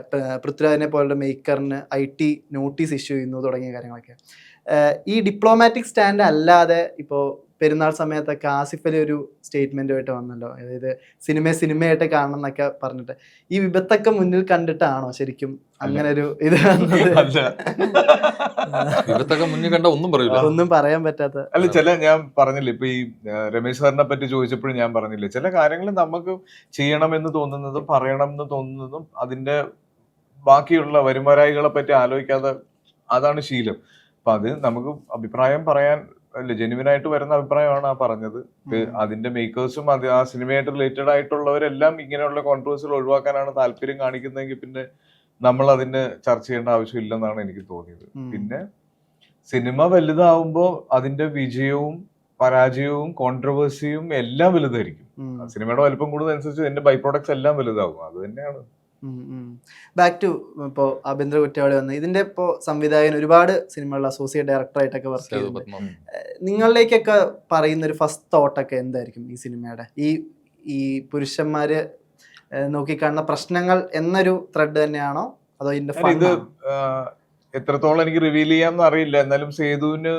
പൃഥ്വിരാജിനെ പോലുള്ള മേക്കറിന് IT നോട്ടീസ് ഇഷ്യൂ ചെയ്യുന്നു തുടങ്ങിയ കാര്യങ്ങളൊക്കെ. ഈ ഡിപ്ലോമാറ്റിക് സ്റ്റാൻഡ് അല്ലാതെ ഇപ്പോൾ പെരുന്നാൾ സമയത്തൊക്കെ ആസിഫ് അലി ഒരു സ്റ്റേറ്റ്മെൻറ്റുമായിട്ട് വന്നല്ലോ, അതായത് സിനിമയായിട്ട് കാണണം എന്നൊക്കെ പറഞ്ഞിട്ട്. ഈ വിപത്തൊക്കെ മുന്നിൽ കണ്ടിട്ടാണോ ശരിക്കും അങ്ങനെ ഒരു ഇത് വിപത്തൊക്കെ മുന്നിൽ കണ്ട ഒന്നും പറയാൻ പറ്റാത്ത? അല്ല, ഞാൻ പറഞ്ഞില്ലേ, ഇപ്പൊ ഈ രമേശ് സാറിനെ പറ്റി ചോദിച്ചപ്പോഴും ഞാൻ പറഞ്ഞില്ലേ, ചില കാര്യങ്ങൾ നമുക്ക് ചെയ്യണമെന്ന് തോന്നുന്നതും പറയണമെന്ന് തോന്നുന്നതും അതിന്റെ ബാക്കിയുള്ള വരുമാരായികളെ പറ്റി ആലോചിക്കാതെ, അതാണ് ശീലം. അപ്പൊ അത് നമുക്ക് അഭിപ്രായം പറയാൻ അല്ല, ജെന്യുവിനായിട്ട് വരുന്ന അഭിപ്രായമാണ് ആ പറഞ്ഞത്. അതിന്റെ മേക്കേഴ്സും അത് ആ സിനിമയായിട്ട് റിലേറ്റഡ് ആയിട്ടുള്ളവരെല്ലാം ഇങ്ങനെയുള്ള കോൺട്രവേഴ്സികൾ ഒഴിവാക്കാനാണ് താല്പര്യം കാണിക്കുന്നതെങ്കിൽ പിന്നെ നമ്മൾ അതിന് ചർച്ച ചെയ്യേണ്ട ആവശ്യമില്ലെന്നാണ് എനിക്ക് തോന്നിയത്. പിന്നെ സിനിമ വലുതാവുമ്പോൾ അതിന്റെ വിജയവും പരാജയവും കോൺട്രവേഴ്സിയും എല്ലാം വലുതായിരിക്കും. സിനിമയുടെ വലിപ്പം കൂടുന്നതനുസരിച്ച് ഇതിന്റെ ബൈ പ്രോഡക്ട്സ് എല്ലാം വലുതാകും. അത് തന്നെയാണ്. ബാക്ക് ടു ഇപ്പോൾ ആഭ്യന്തര കുറ്റവാളി വന്ന് ഇതിന്റെ ഇപ്പോൾ സംവിധായകൻ ഒരുപാട് സിനിമകളിൽ അസോസിയേറ്റ് ഡയറക്ടറായിട്ടൊക്കെ വർക്ക് ചെയ്യുന്നുണ്ട്. നിങ്ങളിലേക്കൊക്കെ പറയുന്ന ഒരു ഫസ്റ്റ് തോട്ടൊക്കെ എന്തായിരിക്കും ഈ സിനിമയുടെ ഈ പുരുഷന്മാര് നോക്കിക്കാണുന്ന പ്രശ്നങ്ങൾ എന്നൊരു ത്രെഡ് തന്നെയാണോ അതോ ഇതിന്റെ ഇത് എത്രത്തോളം എനിക്ക് റിവീൽ ചെയ്യാമെന്ന് അറിയില്ല. എന്നാലും സേതുവിന്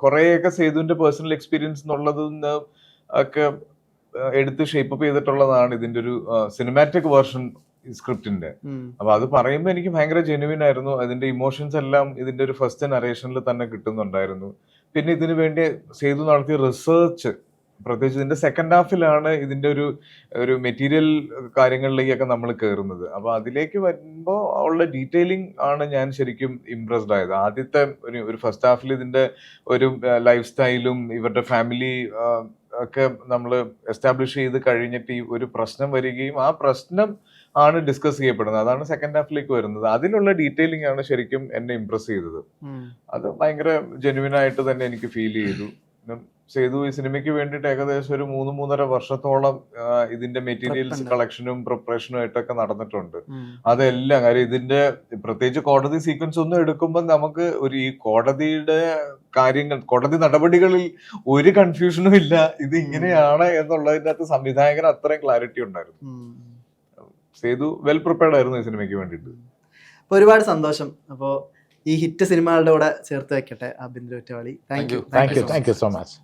കുറെയൊക്കെ സേതുവിന്റെ പേഴ്സണൽ എക്സ്പീരിയൻസ് എന്നുള്ളത് ഒക്കെ എടുത്ത് ഷേപ്പ് ചെയ്തിട്ടുള്ളതാണ് ഇതിന്റെ ഒരു സിനിമാറ്റിക് വേർഷൻ സ്ക്രിപ്റ്റിന്റെ. അപ്പൊ അത് പറയുമ്പോൾ എനിക്ക് ഭയങ്കര ജെനുവിൻ ആയിരുന്നു. അതിന്റെ ഇമോഷൻസ് എല്ലാം ഇതിന്റെ ഒരു ഫസ്റ്റ് നറേഷനിൽ തന്നെ കിട്ടുന്നുണ്ടായിരുന്നു. പിന്നെ ഇതിനു വേണ്ടി സേതു നടത്തിയ റിസർച്ച്, പ്രത്യേകിച്ച് ഇതിന്റെ സെക്കൻഡ് ഹാഫിലാണ് ഇതിന്റെ ഒരു മെറ്റീരിയൽ കാര്യങ്ങളിലേക്കൊക്കെ നമ്മൾ കയറുന്നത്. അപ്പൊ അതിലേക്ക് വരുമ്പോൾ ഉള്ള ഡീറ്റെയിലിംഗ് ആണ് ഞാൻ ശരിക്കും ഇംപ്രസ്ഡ് ആയത്. ആദ്യത്തെ ഒരു ഫസ്റ്റ് ഹാഫിൽ ഇതിന്റെ ഒരു ലൈഫ് സ്റ്റൈലും ഇവരുടെ ഫാമിലി ഒക്കെ നമ്മൾ എസ്റ്റാബ്ലിഷ് ചെയ്ത് കഴിഞ്ഞിട്ട് ഈ ഒരു പ്രശ്നം വരികയും ആ പ്രശ്നം ആണ് ഡിസ്കസ് ചെയ്യപ്പെടുന്നത്. അതാണ് സെക്കൻഡ് ഹാഫിലേക്ക് വരുന്നത്. അതിലുള്ള ഡീറ്റെയിലിംഗ് ആണ് ശരിക്കും എന്നെ ഇംപ്രസ് ചെയ്തത്. അത് ഭയങ്കര ജെന്യുവിൻ ആയിട്ട് തന്നെ എനിക്ക് ഫീൽ ചെയ്തു. സേതു ഈ സിനിമയ്ക്ക് വേണ്ടിയിട്ട് ഏകദേശം ഒരു 3-3.5 വർഷത്തോളം ഇതിന്റെ മെറ്റീരിയൽസ് കളക്ഷനും പ്രിപ്പറേഷനും ആയിട്ടൊക്കെ നടന്നിട്ടുണ്ട്. അതെല്ലാം കാര്യം ഇതിന്റെ പ്രത്യേകിച്ച് കോടതി സീക്വൻസ് ഒന്നും എടുക്കുമ്പോൾ നമുക്ക് ഈ കോടതിയുടെ കാര്യങ്ങൾ, കോടതി നടപടികളിൽ ഒരു കൺഫ്യൂഷനും ഇല്ല. ഇത് ഇങ്ങനെയാണ് എന്നുള്ളതിന്റെ അകത്ത് സംവിധായകന് അത്രയും ക്ലാരിറ്റി ഉണ്ടായിരുന്നു. സേതു വെൽ പ്രിപ്പയർഡ് ആയിരുന്നു ഈ സിനിമയ്ക്ക് വേണ്ടിയിട്ട്. ഒരുപാട് സന്തോഷം. അപ്പോൾ ഈ ഹിറ്റ് സിനിമകളുടെ കൂടെ ചേർത്ത് വെക്കട്ടെ ആഭ്യന്തര കുറ്റവാളി. Thank you so much.